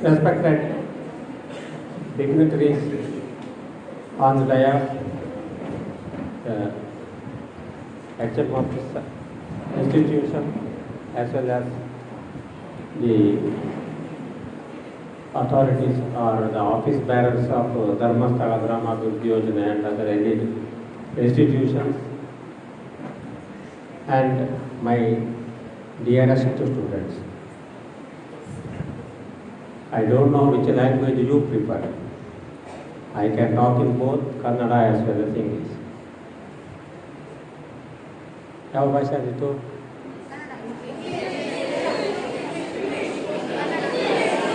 Respected dignitaries on the dais, HM of this institution, as well as the authorities or the office bearers of Dharmasthala Gramaabhivruddhi Yojana and other aided institutions, and my dearest students. I don't know which language you prefer. I can talk in both Kannada as well as English. ಯಾವ ಭಾಷೆ ಆಗಿತ್ತು?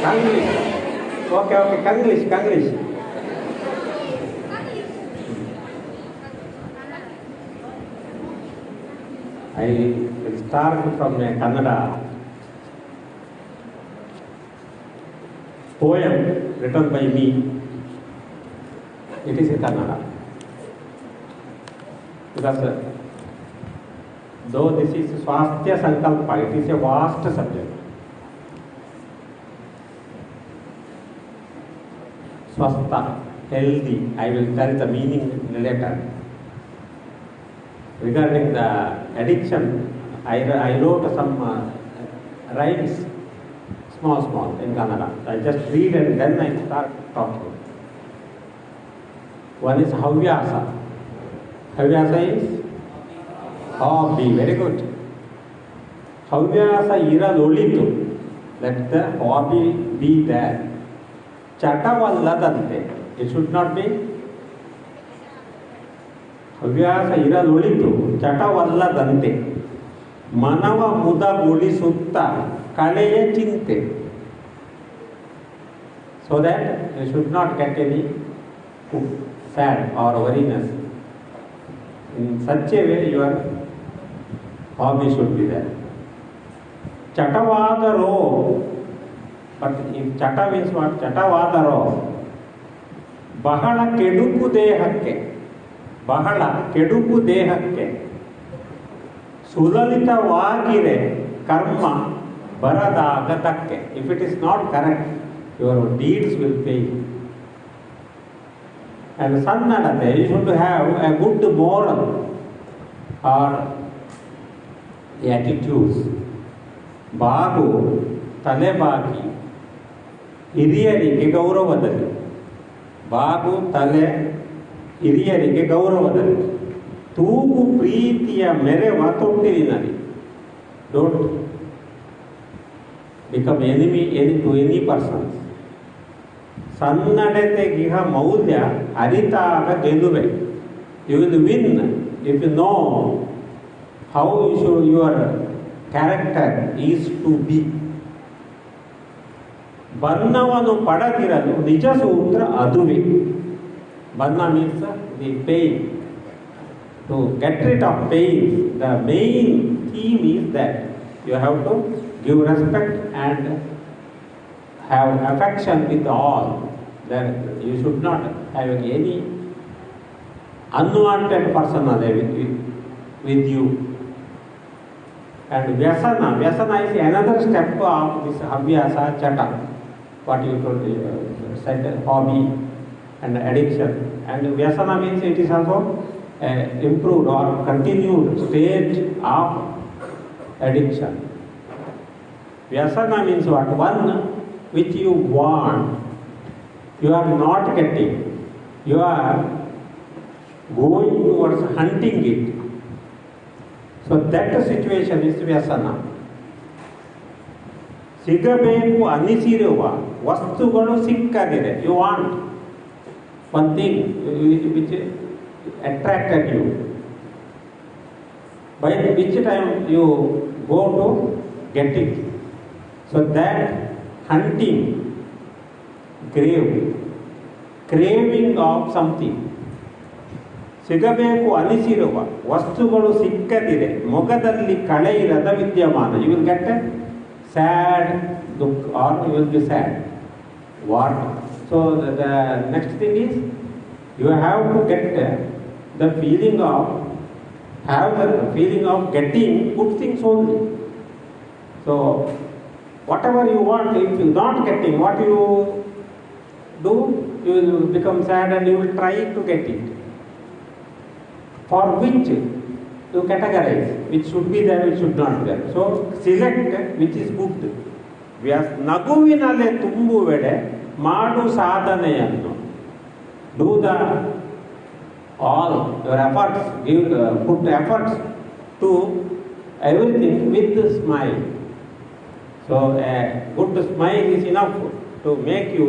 Kanglish. Okay, Kanglish. I will start from a Kannada poem written by me. It is in Kannada. Because though this is Swasthya Sankalpa, it is a vast subject. Swastha, healthy. I will tell the meaning later. Regarding the addiction, I wrote some rhymes, small in Kannada. I just read and then I start talking. One is Havyasa. Havyasa is hobby. Very good. Havyasa iradolitu. Let the hobby be there. Chatavalladante. It should not be. ಹವ್ಯಾಸ ಇರಲೊಳಿತು ಚಟವಲ್ಲದಂತೆ ಮನವ ಮುದಗೊಳಿಸುತ್ತ ಕಳೆಯ ಚಿಂತೆ. So that you should not get any sad or worriness. In such a way your hobby should be there. Chatavadaro, but if chata means what? Chatavadaro ಬಹಳ ಕೆಡುಕು ದೇಹಕ್ಕೆ, ಬಹಳ ಕೆಡುಕು ದೇಹಕ್ಕೆ ಸುಲಲಿತವಾಗಿರೆ ಕರ್ಮ ಬರದಾಗತಕ್ಕೆ. If it is not correct, your deeds will fail. And sannadate, you should have a good moral or attitudes. ಬಾಗು ತಲೆಬಾಗಿ ಹಿರಿಯರಿಗೆ ಗೌರವದಲ್ಲಿ, ಬಾಗು ತಲೆ ಹಿರಿಯರಿಗೆ ಗೌರವದಲ್ಲಿ, ತೂಗು ಪ್ರೀತಿಯ ಮೆರೆವ ತೊಟ್ಟಿಲಿನಲ್ಲಿ. Don't become enemy to any persons. ಸನ್ನಡತೆಗಿಹ ಮೌಲ್ಯ ಅರಿತಾಗ ಗೆಲುವೆ. You will win if you know how your character is to be. ಬನ್ನವನ್ನು ಪಡೆದಿರಲು ನಿಜ ಸೂತ್ರ ಅದುವೆ. Banna means the pain. To get rid of pain, the main theme is that you have to give respect and have affection with all. That you should not have any unwanted person with you. And vyasana is another step of this abhyasa chata, what you told, said hobby and addiction. And vyasana means it is also improved or continued state of addiction. Vyasana means what? One which you want, you are not getting, you are going towards hunting it. So that situation is vyasana. ಸಿಗಬೇಕು ಅನಿಸಿರುವ ವಸ್ತುಗಳು ಸಿಕ್ಕದಿದೆ. You want one thing which attracted you, by which time you go to get it. So that hunting, craving of something. ಸಿಗಬೇಕು ಅನಿಸಿರುವ ವಸ್ತುಗಳು ಸಿಕ್ಕದಿದೆ ಮೊಗದಲ್ಲಿ ಕಳೆ ಇರದ ವಿದ್ಯಮಾನ. You will get a sad look or you will be sad. What? So the next thing is you have to get the feeling of getting good things only. So Whatever you want, if you not getting, what you do, you will become sad and you will try to get it. For which you categorize, which should be there, which should not be there. So select which is good. ನಗುವಿನಲ್ಲೇ ತುಂಬುವೆಡೆ ಮಾಡು ಸಾಧನೆಯನ್ನು. Do the all your efforts, put efforts to everything with a smile. So a good smile is enough to make you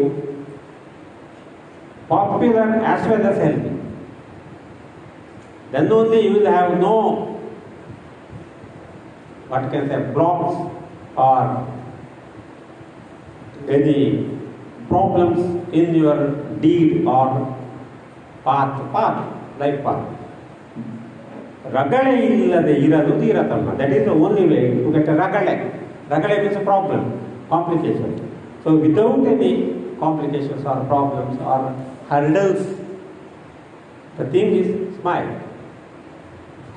popular as well as healthy. Then only you will have no, what can I say, blocks or any problems in your deed or path, life path. Ragale illade iradu ತೀರತಮ್ಮ. That is the only way to get a ragale. Ragale means a problem, complication. So without any complications or problems or hurdles, the thing is smile.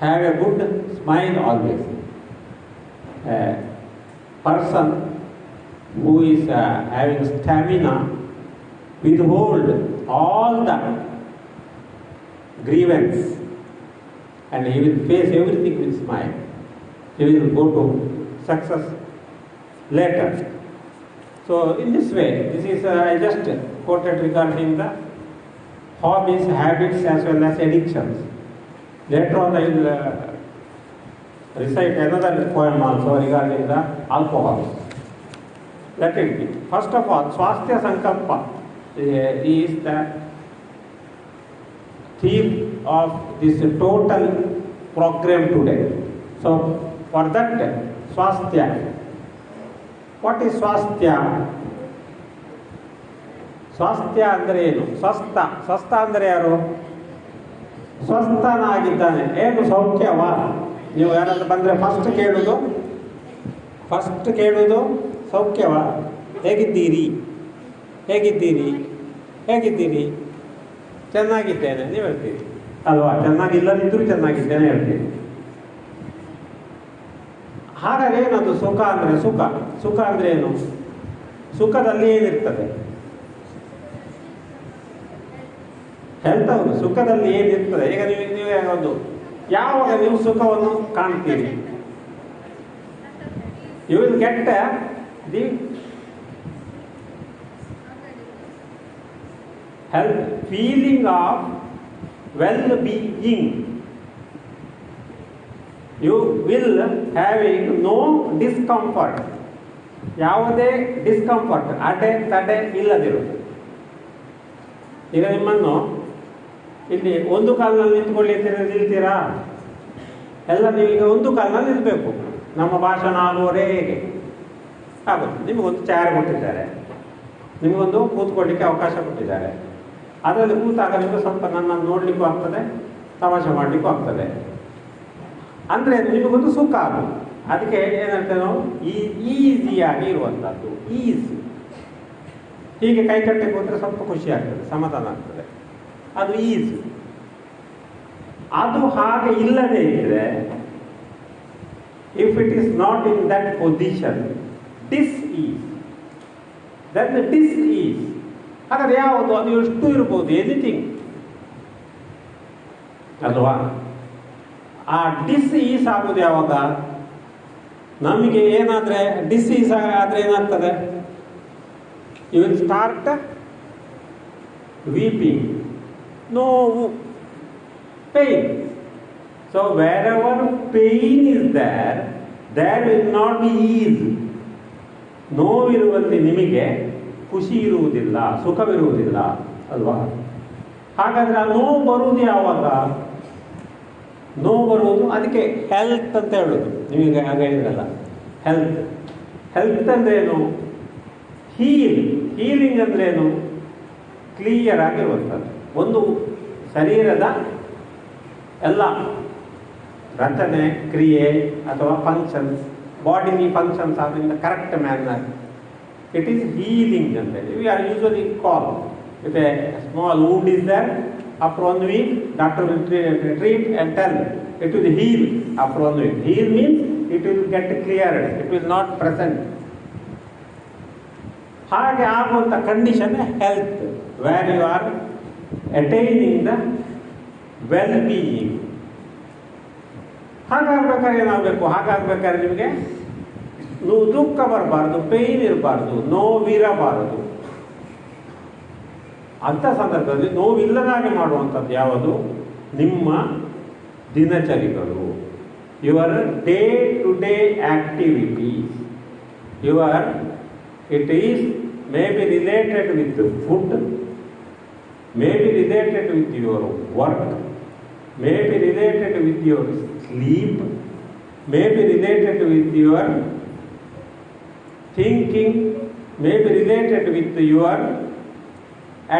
Have a good smile always. A person who is having stamina withhold all the grievance and he will face everything with smile. He will go to success later. So in this way, this is I just quoted regarding the hobbies, habits as well as addictions. Later on I will recite another poem also regarding the alcohol. Let it be. First of all, Swasthya Sankalpa is the theme of this total program today. So for that, Swasthya. What is Swasthya? Swasthya ಅಂದರೆ ಏನು? ಸ್ವಸ್ಥ ಅಂದರೆ ಯಾರು? ಸ್ವಸ್ಥನಾಗಿದ್ದಾನೆ. ಏನು ಸೌಖ್ಯವಾ? ನೀವು ಯಾರಾದ್ರೂ ಬಂದರೆ first ಕೇಳುವುದು ಸೌಖ್ಯವಾ? ಹೇಗಿದ್ದೀರಿ? ಚೆನ್ನಾಗಿದ್ದೇನೆ ನೀವು ಹೇಳ್ತೀರಿ ಅಲ್ವಾ? ಚೆನ್ನಾಗಿಲ್ಲದಿದ್ದರೂ ಚೆನ್ನಾಗಿದ್ದೇನೆ ಹೇಳ್ತೀರಿ. ಹಾಗಾದ್ರೆ ಏನದು ಸುಖ ಅಂದರೆ? ಸುಖ ಅಂದರೆ ಏನು? ಸುಖದಲ್ಲಿ ಏನಿರ್ತದೆ? ಹೇಳ್ತವ್ರು ಸುಖದಲ್ಲಿ ಏನಿರ್ತದೆ? ಈಗ ನೀವೇ ಒಂದು ಯಾವಾಗ ನೀವು ಸುಖವನ್ನು ಕಾಣ್ತೀರಿ? You will get the health feeling of well being. You will having no discomfort. ಯಾವುದೇ ಡಿಸ್ಕಂಫರ್ಟ್, ತಡೆ ಇಲ್ಲದಿರುವುದು. ಈಗ ನಿಮ್ಮನ್ನು ಇಲ್ಲಿ ಒಂದು ಕಾಲಿನಲ್ಲಿ ನಿಂತ್ಕೊಳ್ಳಿರ್ತೀರಾ? ಎಲ್ಲ ನೀವೀಗ ಒಂದು ಕಾಲಿನಲ್ಲಿ ನಿಲ್ಬೇಕು. ನಮ್ಮ ಭಾಷಣ ಆಗುವವರೇ ಹೇಗೆ ಆಗುತ್ತೆ? ನಿಮಗೊಂದು ಚೇರ್ ಕೊಟ್ಟಿದ್ದಾರೆ, ನಿಮಗೊಂದು ಕೂತ್ಕೊಳ್ಳಿಕ್ಕೆ ಅವಕಾಶ ಕೊಟ್ಟಿದ್ದಾರೆ. ಅದರಲ್ಲಿ ಕೂತಾಗ ನಿಮಗೆ ಸ್ವಲ್ಪ ನನ್ನನ್ನು ನೋಡಲಿಕ್ಕೂ ಆಗ್ತದೆ, ತಮಾಷೆ ಮಾಡಲಿಕ್ಕೂ ಆಗ್ತದೆ. ಅಂದರೆ ನಿಮಗೊಂದು ಸುಖ ಆಗುತ್ತೆ. ಅದಕ್ಕೆ ಏನಂತೇವೆ ನಾವು? ಈಸಿಯಾಗಿ ಇರುವಂಥದ್ದು ಈಸ್. ಹೀಗೆ ಕೈ ಕಟ್ಟಿ ಕೂತ್ರೆ ಸ್ವಲ್ಪ ಖುಷಿ ಆಗ್ತದೆ, ಸಮಾಧಾನ ಆಗ್ತದೆ, ಅದು ಈಸ್. ಅದು ಹಾಗೆ ಇಲ್ಲದೆ ಇದ್ದರೆ, if it is not in that position, disease. That disease. ಹಾಗಾದ್ರೆ ಯಾವುದು? ಅದು ಎಷ್ಟು ಇರ್ಬೋದು? ಎನಿಥಿಂಗ್ ಅಲ್ವಾ? ಆ ಡಿಸ್-ಈಸ್ ಆಗೋದು ಯಾವಾಗ? ನಮಗೆ ಏನಾದರೆ ಡಿಸ್-ಈಸ್ ಆದರೆ ಏನಾಗ್ತದೆ? You will start weeping, ನೋವು, pain. So wherever pain is there, there will not be ease. ನೋವಿರುವಲ್ಲಿ ನಿಮಗೆ ಖುಷಿ ಇರುವುದಿಲ್ಲ, ಸುಖವಿರುವುದಿಲ್ಲ ಅಲ್ವಾ? ಹಾಗಾದ್ರೆ ಆ ನೋವು ಬರುವುದು ಯಾವಾಗ? ನೋವು ಬರುವುದು ಅದಕ್ಕೆ ಹೆಲ್ತ್ ಅಂತ ಹೇಳೋದು. ನಿಮಗೆ ಹಾಗೆ ಹೇಳಿದ್ರಲ್ಲ, ಹೆಲ್ತ್ ಅಂದ್ರೆ ಏನು? ಹೀಲಿಂಗ್ ಅಂದ್ರೇನು? ಕ್ಲಿಯರ್ ಆಗಿರುವಂಥದ್ದು. ಒಂದು ಶರೀರದ ಎಲ್ಲ ರಚನೆ, ಕ್ರಿಯೆ ಅಥವಾ functions, bodily functions are in the correct manner. It is healing ಅಂತ ಹೇಳಿ. We are usually call if a small wound is there, after 1 week doctor will treat and tell it will heal after 1 week. Heal means it will get cleared, it will not present. ಹಾಗೆ ಆಗುವಂಥ condition health, where you are attaining the well being. ಹಾಗಾಗ್ಬೇಕಾದ್ರೆ ಏನಾಗಬೇಕು? ಹಾಗಾಗ್ಬೇಕಾದ್ರೆ ನಿಮಗೆ ದುಃಖ ಬರಬಾರ್ದು, pain ಇರಬಾರ್ದು, ನೋವಿರಬಾರದು. ಅಂಥ ಸಂದರ್ಭದಲ್ಲಿ ನೋವಿಲ್ಲದಾಗೆ ಮಾಡುವಂಥದ್ದು ಯಾವುದು? ನಿಮ್ಮ ದಿನಚರಿಗಳು, your day to day activities. It is may be related with food, may be related with your work, may be related with your sleep, may be related with your thinking, may be related with your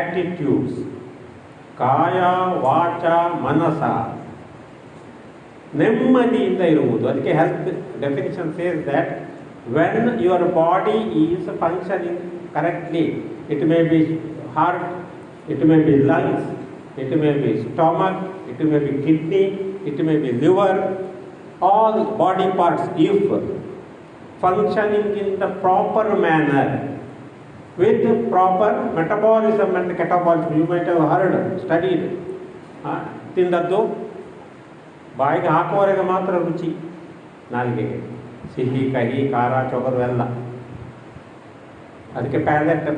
attitudes. ಕಾಯ ವಾಚ ಮನಸ ನೆಮ್ಮದಿಯಿಂದ ಇರುವುದು. ಅದಕ್ಕೆ health definition says that when your body is functioning correctly, it may be heart, it may be lungs, it may be stomach, it may be kidney, it may be liver, all body parts, if functioning in the proper manner with proper metabolism and catabolism. You might have heard, studied, ತಿಂದದ್ದು ಬಾಯಿಗೆ ಹಾಕುವವರೆಗೆ ಮಾತ್ರ ರುಚಿ, ನಾಲಿಗೆಗೆ ಸಿಹಿ ಕಹಿ ಖಾರ ಚೊಗರು ಎಲ್ಲ. ಅದಕ್ಕೆ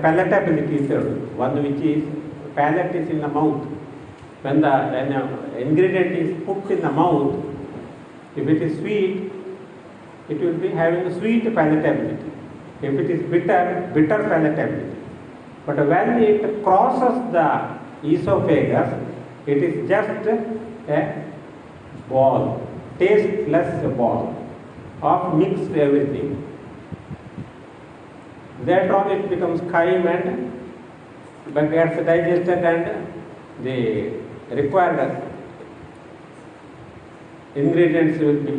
ಪ್ಯಾಲೆಟಬಿಲಿಟಿ ಅಂತ ಹೇಳೋದು. ಒಂದು which is palette is in the mouth. When the ingredient is put in the mouth, if it is sweet, it will be having a sweet palatability. If it is bitter, bitter palatability. But when it crosses the esophagus, it is just a ball, tasteless ball of mixed everything. Later on it becomes chyme and gets digested and the required ingredients will be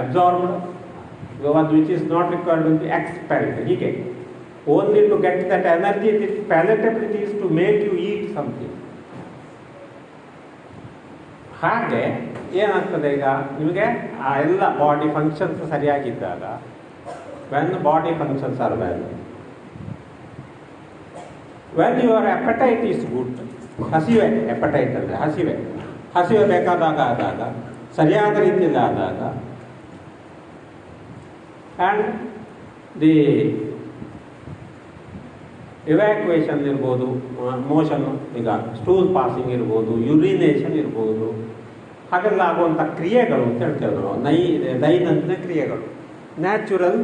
absorbed, the one which is not required will be expelled. ಹೀಗೆ only to get that energy, this palatability is to make you eat something. ಹಾಗೆ ಏನಾಗ್ತದೆ, ಈಗ ನಿಮಗೆ ಆ ಎಲ್ಲ body functions ಸರಿಯಾಗಿದ್ದಾಗ, when body functions are well, when your appetite is good, ಹಸಿವೆ, appetite ಅಂದರೆ ಹಸಿವೆ ಬೇಕಾದಾಗ ಆದಾಗ, ಸರಿಯಾದ ರೀತಿಯಲ್ಲಿ ಆದಾಗ, ಆ್ಯಂಡ್ ದಿ ಇವ್ಯಾಕ್ಯುವೇಷನ್ ಇರ್ಬೋದು, ಮೋಷನ್, ಈಗ ಸ್ಟೂಲ್ ಪಾಸಿಂಗ್ ಇರ್ಬೋದು, ಯುರಿನೇಷನ್ ಇರ್ಬೋದು, ಹಾಗೆಲ್ಲ ಆಗುವಂಥ ಕ್ರಿಯೆಗಳು ಅಂತ ಹೇಳ್ತೇವೆ ನಾವು, ದೈನಂದಿನ ಕ್ರಿಯೆಗಳು, natural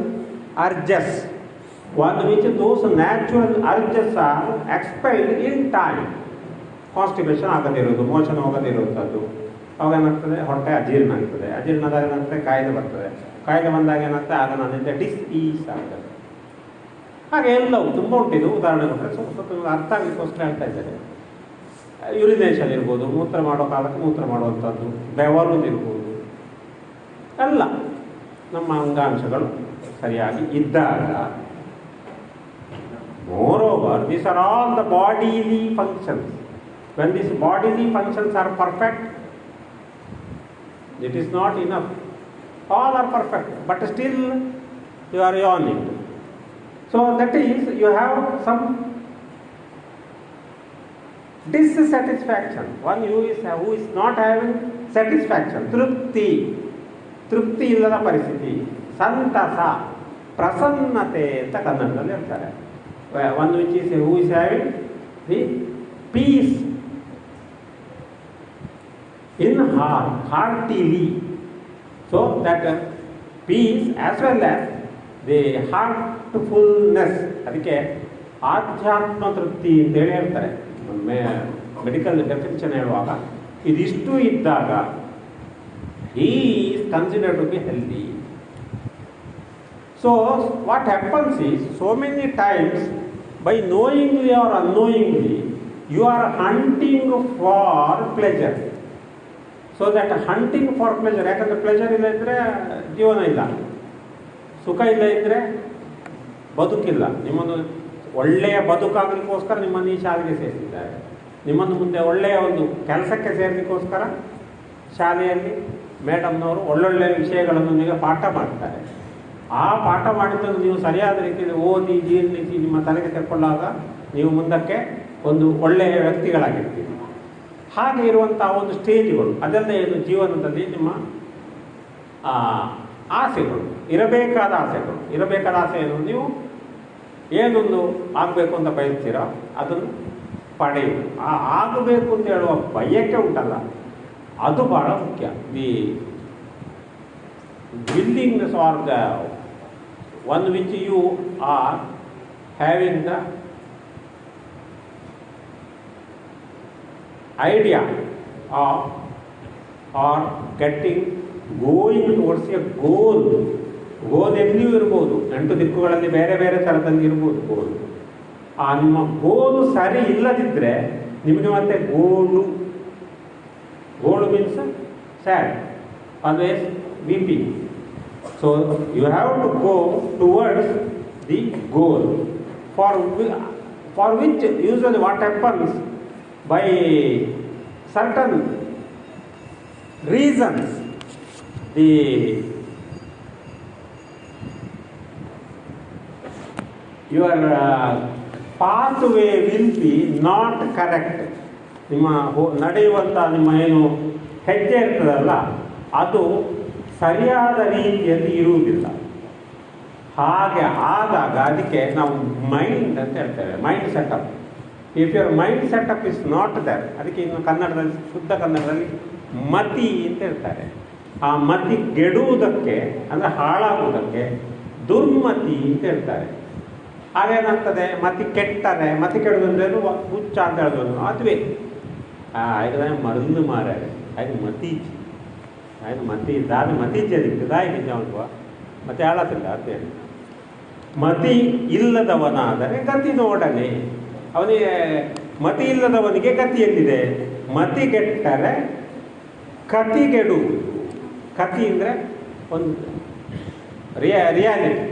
urges. one which those natural urges are expelled in time. Constipation ಆಗದಿರೋದು, ಮೋಷನ್ ಹೋಗದಿರುವಂಥದ್ದು, ಅವಾಗ ಏನಾಗ್ತದೆ, ಹೊಟ್ಟೆ ಅಜೀರ್ಣ ಆಗ್ತದೆ, ಅಜೀರ್ಣದಾಗ ಏನಾಗ್ತದೆ, ಕಾಯಿಲೆ ಬರ್ತದೆ, ಕಾಯಿಲೆ ಬಂದಾಗ ಏನಾಗ್ತದೆ, ಆಗ ನನ್ನಿಂದ ಡಿಸ್ಈಸ್ ಆಗ್ತದೆ. ಹಾಗೆ ಎಲ್ಲವೂ ತುಂಬ ಉಂಟಿದು, ಉದಾಹರಣೆ ಕೊಟ್ಟರೆ ಸ್ವಲ್ಪ ಅರ್ಥ ಆಗಲಿಕ್ಕೋಸ್ಕರ ಹೇಳ್ತಾ ಇದ್ದಾರೆ. ಯುರಿನೇಷನ್ ಇರ್ಬೋದು, ಮೂತ್ರ ಮಾಡೋ ಕಾಲಕ್ಕೆ ಮೂತ್ರ ಮಾಡುವಂಥದ್ದು, ಬೆವರುದಿರ್ಬೋದು, ಎಲ್ಲ ನಮ್ಮ ಅಂಗಾಂಶಗಳು ಸರಿಯಾಗಿ ಇದ್ದಾಗ, moreover these are all the bodily functions. When these bodily functions are perfect, it is not enough. All are perfect, but still you are yawning. So that is, you have some dissatisfaction. One who is not having satisfaction, ತೃಪ್ತಿ ಇಲ್ಲದ ಪರಿಸ್ಥಿತಿ, ಸಂತಸ, ಪ್ರಸನ್ನತೆ ಅಂತ ಕನ್ನಡದಲ್ಲಿ ಹೇಳ್ತಾರೆ. One which is who is having the peace in heart, heartily. So that peace as well as the heartfulness, ಅದಕ್ಕೆ ಆಧ್ಯಾತ್ಮ ತೃಪ್ತಿ ಅಂತೇಳಿ ಹೇಳ್ತಾರೆ. ಮೆಡಿಕಲ್ ಡೆಫಿನಿಷನ್ ಹೇಳುವಾಗ ಇದಿಷ್ಟು ಇದ್ದಾಗ he is considered to be healthy. So what happens is, so many times by knowingly or unknowingly you are hunting for pleasure. So that hunting for pleasure, ಯಾಕಂದರೆ pleasure ಇಲ್ಲ ಇದ್ದರೆ ಜೀವನ ಇಲ್ಲ, ಸುಖ ಇಲ್ಲ ಇದ್ದರೆ ಬದುಕಿಲ್ಲ. ನಿಮ್ಮನ್ನು ಒಳ್ಳೆಯ ಬದುಕಾಗಲಿಕ್ಕೋಸ್ಕರ ನಿಮ್ಮನ್ನು ಈ ಶಾಲೆಗೆ ಸೇರಿಸಿದ್ದಾರೆ, ನಿಮ್ಮನ್ನು ಮುಂದೆ ಒಳ್ಳೆಯ ಒಂದು ಕೆಲಸಕ್ಕೆ ಸೇರಲಿಕ್ಕೋಸ್ಕರ ಶಾಲೆಯಲ್ಲಿ ಮೇಡಮ್ನವರು ಒಳ್ಳೊಳ್ಳೆಯ ವಿಷಯಗಳನ್ನು ನಿಮಗೆ ಪಾಠ ಮಾಡ್ತಾರೆ. ಆ ಪಾಠ ಮಾಡಿದ್ದನ್ನು ನೀವು ಸರಿಯಾದ ರೀತಿಯಲ್ಲಿ ಓದಿ ಜೀರ್ಣಿಸಿ ನಿಮ್ಮ ತಲೆಗೆ ತೆಕ್ಕೊಂಡಾಗ ನೀವು ಮುಂದಕ್ಕೆ ಒಂದು ಒಳ್ಳೆಯ ವ್ಯಕ್ತಿಗಳಾಗಿರ್ತೀರಿ. ಹಾಗೆ ಇರುವಂಥ ಒಂದು ಸ್ಟೇಜ್ಗಳು, ಅದೆಲ್ಲ ಏನು ಜೀವನದಲ್ಲಿ ನಿಮ್ಮ ಆಸೆಗಳು, ಇರಬೇಕಾದ ಆಸೆ ಏನು, ನೀವು ಏನೊಂದು ಆಗಬೇಕು ಅಂತ ಬಯಸ್ತೀರೋ ಅದನ್ನು ಪಡೆಯುವುದು. ಆಗಬೇಕು ಅಂತ ಹೇಳುವ ಬಯಕೆ ಉಂಟಲ್ಲ, ಅದು ಬಹಳ ಮುಖ್ಯ. The willingness or the one which you are having the idea of or getting going towards a goal ಎಲ್ಲಿಯೂ ಇರ್ಬೋದು, 8 ದಿಕ್ಕುಗಳಲ್ಲಿ ಬೇರೆ ಬೇರೆ ಥರದಲ್ಲಿ ಇರ್ಬೋದು ಗೋಲ್. ಆ ನಿಮ್ಮ ಗೋಲು ಸರಿ ಇಲ್ಲದಿದ್ದರೆ ನಿಮಗೆ ಮತ್ತೆ ಗೋಳು means sad, always weeping. So you have to go towards the goal for which usually what happens, by certain reasons your pathway will be not correct. ನಿಮ್ಮ ನಡೆಯುವಂಥ ನಿಮ್ಮ ಏನು ಹೆಜ್ಜೆ ಇರ್ತದಲ್ಲ ಅದು ಸರಿಯಾದ ರೀತಿಯಲ್ಲಿ ಇರುವುದಿಲ್ಲ. ಹಾಗೆ ಆದಾಗ ಅದಕ್ಕೆ ನಾವು ಮೈಂಡ್ ಅಂತ ಹೇಳ್ತೇವೆ, mind setup. If your mind setup is not there, ಅದಕ್ಕೆ ಇನ್ನು ಕನ್ನಡದಲ್ಲಿ, ಶುದ್ಧ ಕನ್ನಡದಲ್ಲಿ ಮತಿ ಅಂತ ಹೇಳ್ತಾರೆ. ಆ ಮತಿ ಗೆಡುವುದಕ್ಕೆ ಅಂದರೆ ಹಾಳಾಗುವುದಕ್ಕೆ ದುರ್ಮತಿ ಅಂತ ಹೇಳ್ತಾರೆ. ಹಾಗೇನಾಗ್ತದೆ, ಮತಿ ಕೆಟ್ಟರೆ, ಮತಿ ಕೆಡುವುದಂದ್ರೇನು ಹುಚ್ಚ ಅಂತ ಹೇಳಿದ್ರು, ಅದುವೇ ಆಯ್ಕೆ ಮருந்து ಮಾರಾರೆ ಆಯ್ಕೆ ಮತೀಚಿ ಆಯ್ತು ಮತಿ ದಾದ ಮತೀಚಿ ಅದಕ್ಕೆ ದಾಯಿಗೆ ಜಾವ ಮತ್ತೆ ಹಾಳಾತಿಲ್ಲ ಅಂತೇಳಿ. ಮತಿ ಇಲ್ಲದವನಾದರೆ ಗತಿ ನೋಡನೆ. ಅವನಿಗೆ ಮತಿ ಇಲ್ಲದವನಿಗೆ ಗತಿ ಎಲ್ಲಿದೆ? ಮತಿ ಕೆಟ್ಟರೆ ಕತಿಗೆಡುವುದು. ಕತಿ ಅಂದರೆ ಒಂದು ರಿಯಾಲಿಟಿ,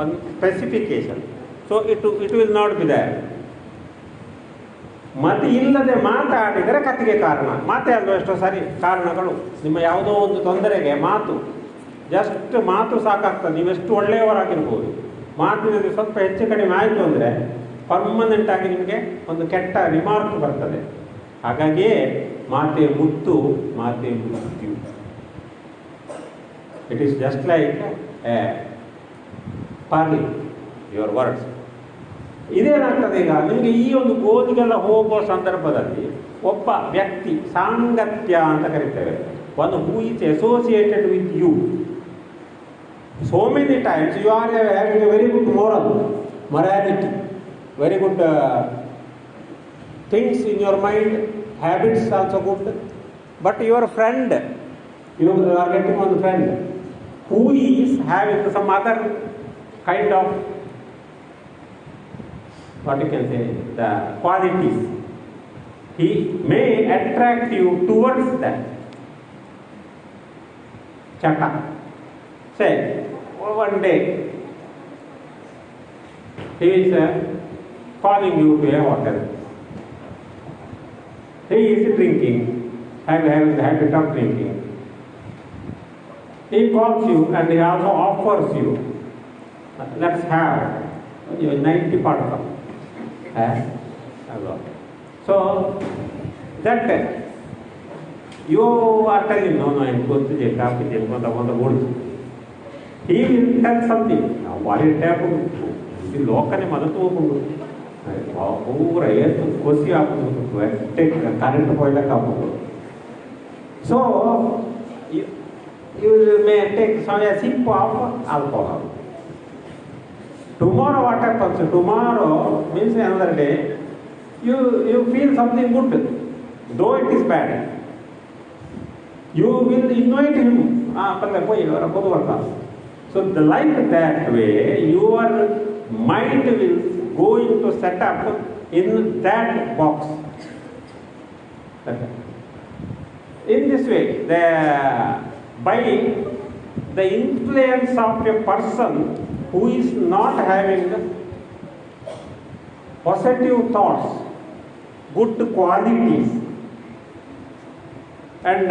ಒಂದು specification. So it will not be there. ಮತಿ ಇಲ್ಲದೆ ಮಾತಾಡಿದರೆ ಕತಿಗೆ ಕಾರಣ. ಮಾತೇ ಅಲ್ವ ಎಷ್ಟೋ ಸರಿ ಕಾರಣಗಳು. ನಿಮ್ಮ ಯಾವುದೋ ಒಂದು ತೊಂದರೆಗೆ ಜಸ್ಟ್ ಮಾತು ಸಾಕಾಗ್ತದೆ. ನೀವೆಷ್ಟು ಒಳ್ಳೆಯವರಾಗಿರ್ಬೋದು, ಮಾತಿನಲ್ಲಿ ಸ್ವಲ್ಪ ಹೆಚ್ಚು ಕಡಿಮೆ ಆಯಿತು ಅಂದರೆ ಪರ್ಮನೆಂಟ್ ಆಗಿ ನಿಮಗೆ ಒಂದು ಕೆಟ್ಟ ರಿಮಾರ್ಕ್ ಬರ್ತದೆ. ಹಾಗಾಗಿಯೇ ಮಾತೆ ಮುತ್ತು, ಮಾತೆ ಮೃತ್ಯು. It is just like pearling your words. ಇದೇನಾಗ್ತದೆ, ಈಗ ನಿಮಗೆ ಈ ಒಂದು ಗೋಲಿಗೆಲ್ಲ ಹೋಗುವ ಸಂದರ್ಭದಲ್ಲಿ ಒಬ್ಬ ವ್ಯಕ್ತಿ, ಸಾಂಗತ್ಯ ಅಂತ ಕರಿತೇವೆ, ಒಂದು who is associated with you. So many times you are having a very good morality, very good things in your mind, habits also good. But your friend, you are getting one friend who is having some other kind of, what you can say, the qualities. He may attract you towards that. Chata. Say, one day he is calling you to a hotel. He is drinking, having the habit of drinking. He calls you and he also offers you, let's have 90 parts. So that you are telling, no, I'm going to take up with him on the wood. He will tell something. Now, what is happening? The local mother over a cozy up to take the current oil account. So you may take some a sip of alcohol. Tomorrow what happens? Tomorrow means another day. You feel something good, though it is bad. You will invite him. So like that way, your mind will go into set up in that box. In this way, by the influence of a person who is not having positive thoughts, good qualities, and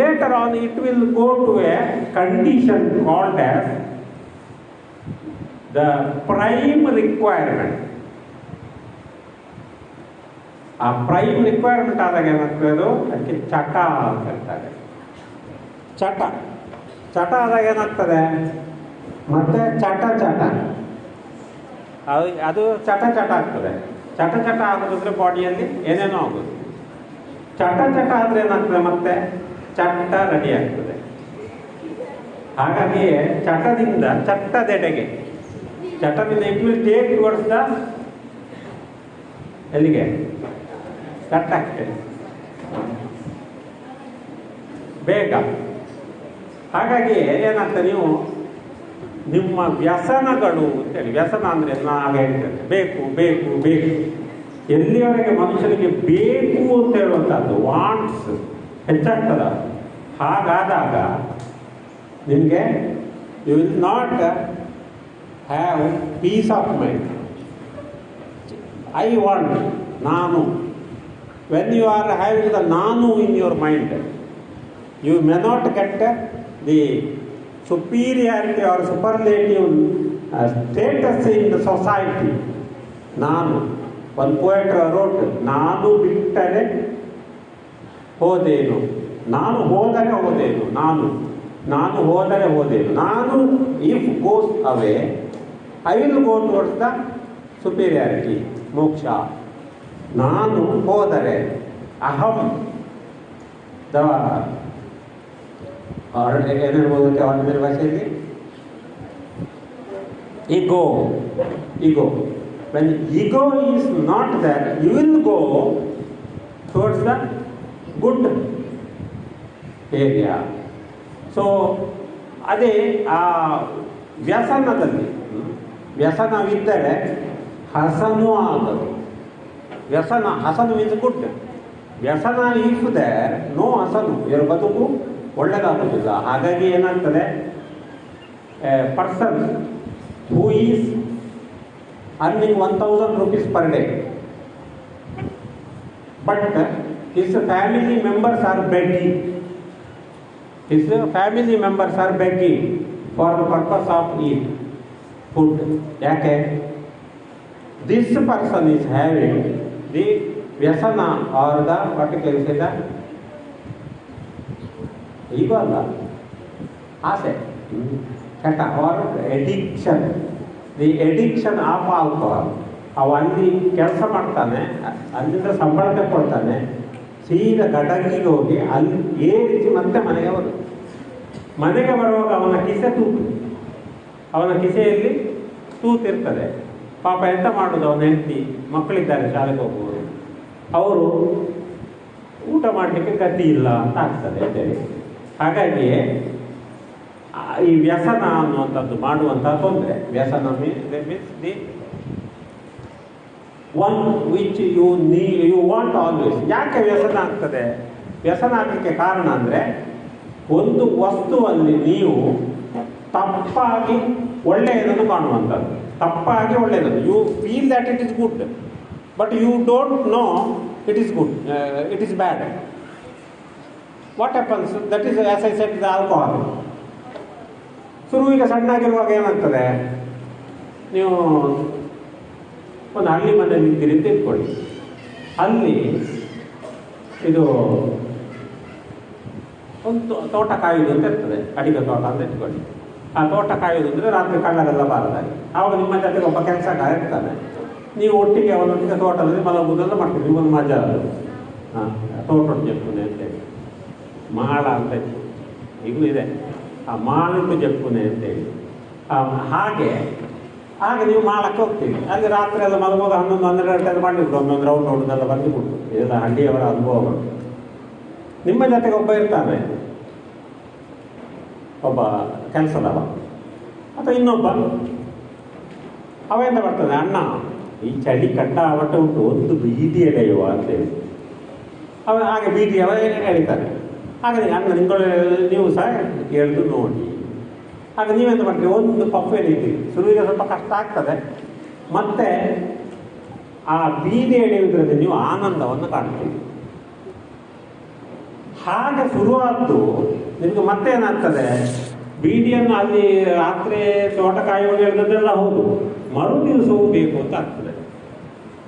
later on it will go to a condition called as the prime requirement. ಆ prime requirement ಆದಾಗ ಏನಾಗ್ತದೆ, ಅದು ಅದಕ್ಕೆ ಚಟ ಅಂತ ಹೇಳ್ತಾರೆ. ಚಟ ಚಟ ಆದಾಗ ಏನಾಗ್ತದೆ, ಮತ್ತೆ ಚಟ ಅದು ಚಟ ಆಗ್ತದೆ. ಚಟ ಆಗೋದಂದ್ರೆ ಬಾಡಿಯಲ್ಲಿ ಏನೇನೋ ಆಗೋದು. ಚಟ ಆದರೆ ಏನಾಗ್ತದೆ, ಮತ್ತೆ ಚಟ್ಟ ರೆಡಿ ಆಗ್ತದೆ. ಹಾಗಾಗಿ ಚಟದಿಂದ ಚಟ್ಟದೆಡೆಗೆ, ಚಟದಿಂದ it will take towards the ಎಲ್ಲಿಗೆ, ಚಟ್ಟ ಆಗ್ತದೆ ಬೇಗ. ಹಾಗಾಗಿ ಏನಾಗ್ತದೆ, ನೀವು ನಿಮ್ಮ ವ್ಯಸನಗಳು ಅಂತೇಳಿ, ವ್ಯಸನ ಅಂದರೆ ನಾವು ಹೇಳ್ತೇವೆ ಬೇಕು ಬೇಕು ಬೇಕು, ಎಲ್ಲಿವರೆಗೆ ಮನುಷ್ಯನಿಗೆ ಬೇಕು ಅಂತ ಹೇಳುವಂಥದ್ದು ವಾಂಟ್ಸ್ ಹೆಚ್ಚಾಗ್ತದ, ಹಾಗಾದಾಗ ನಿಮಗೆ you will not have peace of mind. I want, ನಾನು. When you are having the ನಾನು in your mind, you may not get the superiority or superlative status in the society. ನಾನು, ಒಂದು ಪೋಯೆಟ್ ರೋಟ್, ನಾನು ಬಿಟ್ಟರೆ ಹೋದೇನು, ನಾನು ಹೋದರೆ ಹೋದೇನು, ನಾನು ಹೋದರೆ ಹೋದೇನು. ನಾನು if goes away I will go towards the superiority, ಮೋಕ್ಷ. ನಾನು ಹೋದರೆ ಅಹಂ ದ ಏನಿರ್ಬೋದು ಆರ್ಡಿನರಿ ಭಾಷೆಯಲ್ಲಿ, ego. When ego is not that, you will go towards the good area. So ಅದೇ ಆ ವ್ಯಸನದಲ್ಲಿ, ವ್ಯಸನವಿದ್ದರೆ ಹಸನು ಆಗದು. ಹಸನು ಮೀನ್ಸ್ ಗುಡ್. ವ್ಯಸನ ಇಫ್ ದೇರ್ ನೋ ಹಸನು, ಇವರ ಬದುಕು ಒಳ್ಳೆಯದಾಗುವುದಿಲ್ಲ. ಹಾಗಾಗಿ ಏನಾಗ್ತದೆ, person who is earning 1000 rupees per day, but his family members are begging. His family members are begging for the purpose of eat food. ಯಾಕೆ? This person is having the ವ್ಯಸನ or the what you can say that ego ಅಲ್ಲ, ಆಸೆ, ಚಟ or addiction, the addiction of alcohol. ಅವ ಅಲ್ಲಿ ಕೆಲಸ ಮಾಡ್ತಾನೆ, ಅಲ್ಲಿಂದ ಸಂಬಳ ತಗೊಳ್ತಾನೆ, ಸೀದಾ ಗಡಗಿಗೆ ಹೋಗಿ ಅಲ್ಲಿ ಏರಿಸಿ ಮತ್ತೆ ಮನೆಗೆ ಬರುವಾಗ ಅವನ ಕಿಸೆಯಲ್ಲಿ ತೂತಿರ್ತದೆ. ಪಾಪ ಎಂತ ಮಾಡೋದು, ಅವನ ಹೆಂಡತಿ ಮಕ್ಕಳಿದ್ದಾರೆ ಶಾಲೆಗೆ ಹೋಗುವವರು, ಅವರು ಊಟ ಮಾಡಲಿಕ್ಕೆ ಗತಿ ಇಲ್ಲ ಅಂತ ಆಗ್ತದೆ ಅಂತೇಳಿ. ಹಾಗಾಗಿ ಈ ವ್ಯಸನ ಅನ್ನುವಂಥದ್ದು ಮಾಡುವಂಥ ತೊಂದರೆ. ವ್ಯಸನ means the one which you want always. ಯಾಕೆ ವ್ಯಸನ ಆಗ್ತದೆ? ವ್ಯಸನ ಆಗಲಿಕ್ಕೆ ಕಾರಣ ಅಂದರೆ, ಒಂದು ವಸ್ತುವಲ್ಲಿ ನೀವು ತಪ್ಪಾಗಿ ಒಳ್ಳೆಯದನ್ನು ಕಾಣುವಂಥದ್ದು, ತಪ್ಪಾಗಿ ಒಳ್ಳೆಯದನ್ನು. You feel that it is good, but you don't know it is good, it is bad. What happens, that is as I said the alcohol. ಶುರುವಿಗೆ ಸಣ್ಣಾಗಿರುವಾಗ ಏನಾಗ್ತದೆ, ನೀವು ಒಂದು ಹಳ್ಳಿ ಮನೆಯಲ್ಲಿ ಇದ್ದೀರಿ ಅಂತ ಇಟ್ಕೊಳ್ಳಿ. ಅಲ್ಲಿ ಇದು ಒಂದು ತೋಟ ಕಾಯುವುದು ಅಂತ ಇರ್ತದೆ, ಅಡಿಕೆ ತೋಟ ಅಂತ ಇಟ್ಕೊಳ್ಳಿ. ಆ ತೋಟ ಕಾಯುವುದು ಅಂದರೆ ರಾತ್ರಿ ಕಳ್ಳರೆಲ್ಲ ಬಾರದಾಗಿ. ಆವಾಗ ನಿಮ್ಮ ಜೊತೆಗೆ ಒಬ್ಬ ಕೆಲಸಗಾರ ಇರ್ತಾನೆ, ನೀವು ಒಟ್ಟಿಗೆ ಅವನೊಟ್ಟಿಗೆ ತೋಟದಲ್ಲಿ ಮಲಗುವುದೆಲ್ಲ ಮಾಡ್ತೀವಿ. ನಿಮ್ಮೊಂದು ಮಜಾ ಅದು. ತೋಟೊಟ್ಟು ಜಪ್ಪುನೆ ಅಂತೇಳಿ, ಮಾಳ ಅಂತ ಇತ್ತು, ಈಗಲೂ ಇದೆ, ಆ ಮಾಳಿಟ್ಟು ಜಪ್ಪುನೆ ಅಂತೇಳಿ. ಹಾಗೆ ನೀವು ಮಾಳಕ್ಕೆ ಹೋಗ್ತೀವಿ. ಅಲ್ಲಿ ರಾತ್ರಿ ಎಲ್ಲ ಮಲಗುವಾಗ 11-12 ಗಂಟೆಗೆ ಮಾಡಿಬಿಟ್ಟು ಒಂದೊಂದು ರೌಂಡ್ ಹೊಡೆದೆಲ್ಲ ಬಂದುಬಿಟ್ಟು, ಇದೆಲ್ಲ ಹಳ್ಳಿಯವರ ಅನುಭವಗಳು. ನಿಮ್ಮ ಜೊತೆಗೆ ಒಬ್ಬ ಇರ್ತಾನೆ, ಒಬ್ಬ ಕೆಲಸದವ ಅಥವಾ ಇನ್ನೊಬ್ಬ, ಅವೆಂತ ಬರ್ತದೆ, ಅಣ್ಣ ಈ ಚಳಿ ಕಟ್ಟಾವಟ್ಟ ಉಂಟು, ಒಂದು ಬೀದಿ ಎಳೆಯುವ ಅಂತೇಳಿ. ಹಾಗೆ ಬೀದಿಯವ ಎಳಿತಾನೆ. ಹಾಗೆ ಅಣ್ಣ ನೀವು ಸಹ ಎಳೆದು ನೋಡಿ. ಆಗ ನೀವೆಂತ ಮಾಡ್ತೀವಿ, ಒಂದು ಪಪ್ಪು ಎಳೀತೀವಿ. ಶುರುವಿಗೆ ಸ್ವಲ್ಪ ಕಷ್ಟ ಆಗ್ತದೆ, ಮತ್ತೆ ಆ ಬೀದಿ ಎಳೆಯುವುದರಲ್ಲಿ ನೀವು ಆನಂದವನ್ನು ಕಾಣ್ತೀವಿ. ಹಾಗೆ ಶುರುವಾದ್ದು ನಿಮಗೆ ಮತ್ತೆ ಏನಾಗ್ತದೆ, ಬೀಡಿಯನ್ನು ಅಲ್ಲಿ ರಾತ್ರಿ ತೋಟ ಕಾಯುವಾಗ ಹೇಳಿದ್ದೆಲ್ಲ ಹೌದು, ಮರು ದಿವಸವೂ ಬೇಕು ಅಂತ ಆಗ್ತದೆ.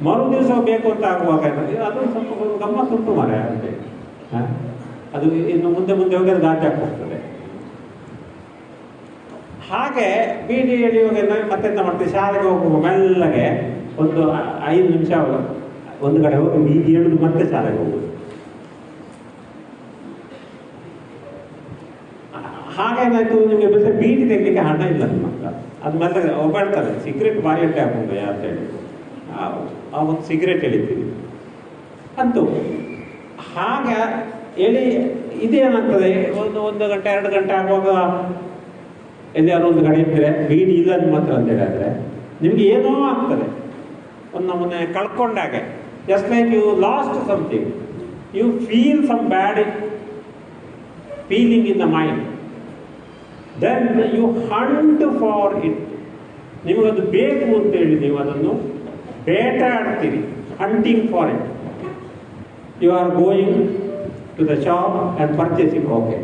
ಮರು ದಿವಸ ಬೇಕು ಅಂತ ಆಗುವಾಗ ಅದು ಸ್ವಲ್ಪ ಗಮ್ಮತ್ತುಂಟು ಮರ ಅಂತೆ. ಅದು ಇನ್ನು ಮುಂದೆ ಮುಂದೆ ಹೋಗಿ ಅದು ಗಾಜಾಕ್ ಹೋಗ್ತದೆ. ಹಾಗೆ ಬೀಡಿ ಎಳೆಯುವಾಗ ಮತ್ತೆಂತ ಮಾಡ್ತೀವಿ, ಶಾಲೆಗೆ ಹೋಗುವ ಮೆಲ್ಲಗೆ ಒಂದು 5 ನಿಮಿಷ ಒಂದು ಕಡೆ ಹೋಗಿ ಬೀಡಿ ಎಳೆದು ಮತ್ತೆ ಶಾಲೆಗೆ ಹೋಗುದು. ಹಾಗೇನಾಯ್ತು, ನಿಮಗೆ ಬಿಟ್ಟರೆ ಬೀಡಿ ತೆಗಲಿಕ್ಕೆ ಹಣ ಇಲ್ಲ ನಿಮ್ಮ ಹತ್ರ. ಅದು ಮತ್ತೆ ಒಬ್ಬ ಹೇಳ್ತಾರೆ ಸಿಗರೇಟ್ ಬಾರಿ ಅಡ್ಡೆ ಹಾಕೊಂಡು ಅಂತೇಳಿ ಅವತ್ತು ಸಿಗರೇಟ್ ಎಳಿತೀವಿ ಅಂತೂ. ಹಾಗೆ ಇದೇನಾಗ್ತದೆ, ಒಂದು ಗಂಟೆ 2 ಗಂಟೆ ಆಗುವಾಗ ಎಲ್ಲಾರು ಒಂದು ಕಡೆ ಇದ್ದರೆ ಬೀಡಿ ಇಲ್ಲ ನಿಮ್ಮ ಹತ್ರ ಅಂತ ಹೇಳಿದ್ರೆ ನಿಮ್ಗೆ ಏನೋ ಆಗ್ತದೆ, ಒಂದು ನಮ್ಮನ್ನೇ ಕಳ್ಕೊಂಡಾಗೆ. Just like you lost something, you feel some bad feeling in the mind, then you hunt for it. ನಿಮಗದು ಬೇಕು ಅಂತೇಳಿ ನೀವು ಅದನ್ನು ಬೇಟಾಡ್ತೀರಿ, hunting for it. You are going to the shop and purchasing. Okay,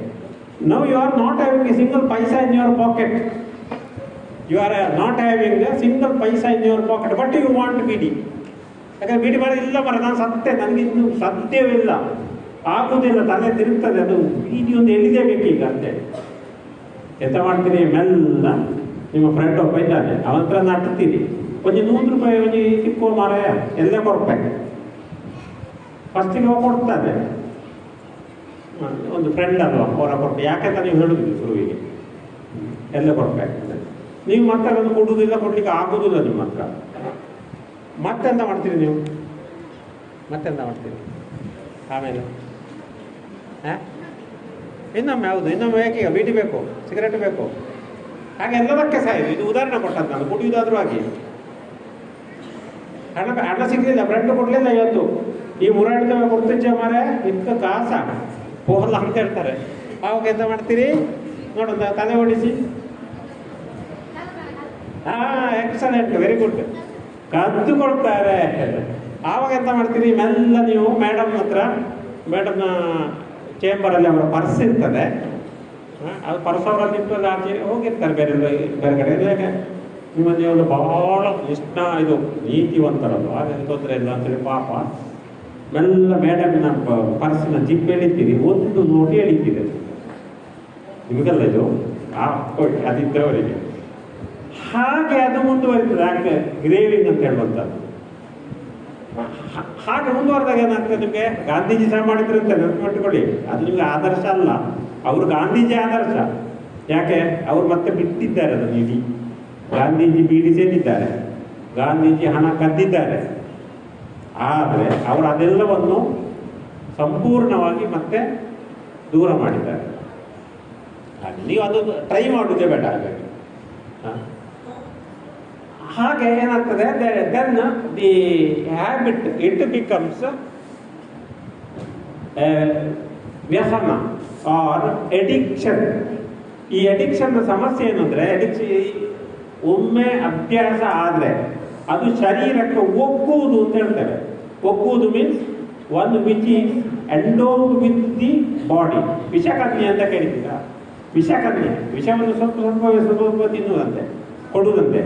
now you are not having a single paisa in your pocket. You are not having a single paisa in your pocket, but you want ಬೀಡಿ. ಯಾಕಂದ್ರೆ ಬೀಡಿ ಮರ ಇಲ್ಲ ಮರ, ನಾನು ಸತ್ತೆ, ನನಗಿನ್ನು ಸಾಧ್ಯವಿಲ್ಲ, ಆಗುವುದಿಲ್ಲ, ತಲೆ ತಿರುಗ್ತದೆ, ಅದು ಬೀಡಿ ಒಂದು ಎಳಿದೇಬೇಕೀಗ ಅಂತೇಳಿ ಎಂತ ಮಾಡ್ತೀನಿ, ಮೆಲ್ಲ ನಿಮ್ಮ ಫ್ರೆಂಡ್ ಒಬ್ಬ ಇದ್ದಾನೆ, ಅವನ ಹತ್ರ ನಟ್ತೀರಿ, ಒಂದು 100 ರೂಪಾಯಿ ಒಂದು ಸಿಕ್ಕೋ ಮಾರಾಯ, ಎಲ್ಲ ಕೊಡ್ಬೇಕು. ಫಸ್ಟಿಗೆ ಕೊಡ್ತಾನೆ ಒಂದು ಫ್ರೆಂಡ್ ಅಲ್ವಾ, ಅವರ ಕೊಟ್ಟು, ಯಾಕೆಂತ ನೀವು ಹೇಳುದಿಲ್ಲ ಶುರುವಿಗೆ, ಎಲ್ಲ ಕೊಡ್ಬೇಕಾಗ್ತದೆ. ನೀವು ಮತ್ತೆ ಅದನ್ನು ಕೊಡುವುದಿಲ್ಲ, ಕೊಡ್ಲಿಕ್ಕೆ ಆಗುದಿಲ್ಲ ನಿಮ್ಮ ಹತ್ರ. ಮತ್ತೆಂತ ಮಾಡ್ತೀರಿ ನೀವು, ಮತ್ತೆಂತ ಮಾಡ್ತೀರಿ ಆಮೇಲೆ? ಇನ್ನೊಮ್ಮೆ ಯಾವುದು, ಇನ್ನೊಮ್ಮೆ ಬೇಕೀಗ ಬೀಡಿ ಬೇಕು, ಸಿಗರೇಟ್ ಬೇಕು, ಹಾಗೆ ಎಲ್ಲದಕ್ಕೆ ಸಾಯಿದು. ಇದು ಉದಾಹರಣೆ ಕೊಟ್ಟದ್ದು ನಾನು, ಕುಡಿಯುವುದಾದ್ರೂ ಆಗಿ. ಹಣ ಸಿಗಲಿಲ್ಲ, ಫ್ರೆಂಡ್ ಕೊಡಲಿಲ್ಲ, ಇವತ್ತು ಈ ಮುರಾಡಿದ ಕೊಡ್ತಿದ್ದೆ ಮಾರೆ, ಇದ್ಕ ಕಾಸ ಹೋಗಲ್ಲ ಅಂತ ಹೇಳ್ತಾರೆ. ಆವಾಗ ಎಂತ ಮಾಡ್ತೀರಿ ನೋಡೋದು, ತಲೆ ಓಡಿಸಿ, ಎಕ್ಸಲೆಂಟ್, ವೆರಿ ಗುಡ್, ಕದ್ದು ಕೊಡ್ತಾರೆ. ಆವಾಗ ಎಂತ ಮಾಡ್ತೀರಿ, ಮೆಲ್ಲ ನೀವು ಮೇಡಮ್ ಹತ್ರ, ಮೇಡಮ್ನ ಚೇಂಬರಲ್ಲಿ ಅವರ ಪರ್ಸ್ ಇರ್ತದೆ, ಅದು ಪರ್ಸ್ ಅವರಲ್ಲಿ ಇಟ್ಟು ಆಚೆ ಹೋಗಿರ್ತಾರೆ ಬೇರೆ ಬೇರೆ ಕಡೆ. ಹೇಗೆ ನಿಮ್ಮಲ್ಲಿ ಒಂದು ಬಹಳ ಇದು ನೀತಿವಂತರದು, ಹಾಗೆ ತೊಂದರೆ ಇಲ್ಲ ಅಂತೇಳಿ ಪಾಪ ಮೆಲ್ಲ ಮೇಡಮ್ನ ಪರ್ಸಿನ ಜಿಪ್ ಎಳಿತೀರಿ, ಒಂದು ನೋಡಿ ಎಳಿತೀರಿ. ನಿಮಗಲ್ಲ ಇದು, ಅದಿದ್ದವರಿಗೆ. ಹಾಗೆ ಅದು ಮುಂದುವರಿತದೆ, ಹಾಗೆ ಗ್ರೇವಿಂಗ್ ಅಂತ ಹೇಳುವಂಥದ್ದು. ಹಾಗೆ ಮುಂದುವರೆದಾಗ ಏನಾಗ್ತದೆ, ನಿಮಗೆ ಗಾಂಧೀಜಿ ಸಹ ಮಾಡಿದ್ರು ಅಂತ ನೆನಪಿಟ್ಟುಕೊಳ್ಳಿ. ಅದು ನಿಮಗೆ ಆದರ್ಶ ಅಲ್ಲ, ಅವರು ಗಾಂಧೀಜಿ ಆದರ್ಶ. ಯಾಕೆ ಅವರು ಮತ್ತೆ ಬಿಟ್ಟಿದ್ದಾರೆ ಅದನ್ನು ಇಡೀ. ಗಾಂಧೀಜಿ ಬೀಡಿ ಸೇರಿದ್ದಾರೆ, ಗಾಂಧೀಜಿ ಹಣ ಕದ್ದಿದ್ದಾರೆ, ಆದರೆ ಅವರು ಅದೆಲ್ಲವನ್ನು ಸಂಪೂರ್ಣವಾಗಿ ಮತ್ತೆ ದೂರ ಮಾಡಿದ್ದಾರೆ. ಹಾಗೆ ನೀವು ಅದು ಟ್ರೈ ಮಾಡುವುದೇ ಬೇಡ. ಹಾಗೆ ಏನಾಗ್ತದೆ, then the habit it becomes ವ್ಯಸನ ಆರ್ ಎಡಿಕ್ಷನ್. ಈ ಎಡಿಕ್ಷನ್ ಸಮಸ್ಯೆ ಏನಂದ್ರೆ, ಒಮ್ಮೆ ಅಭ್ಯಾಸ ಆದರೆ ಅದು ಶರೀರಕ್ಕೆ ಒಗ್ಗುವುದು ಅಂತ ಹೇಳ್ತಾರೆ. ಒಗ್ಗುವುದು means one which is endowed with the body. ವಿಷಕನ್ಯೆ ಅಂತ ಕೇಳಿದ್ದೀರಾ? ವಿಷಕನ್ಯೆ, ವಿಷವನ್ನು ಸ್ವಲ್ಪ ತಿನ್ನುವುದಂತೆ, ಕೊಡುವುದಂತೆ.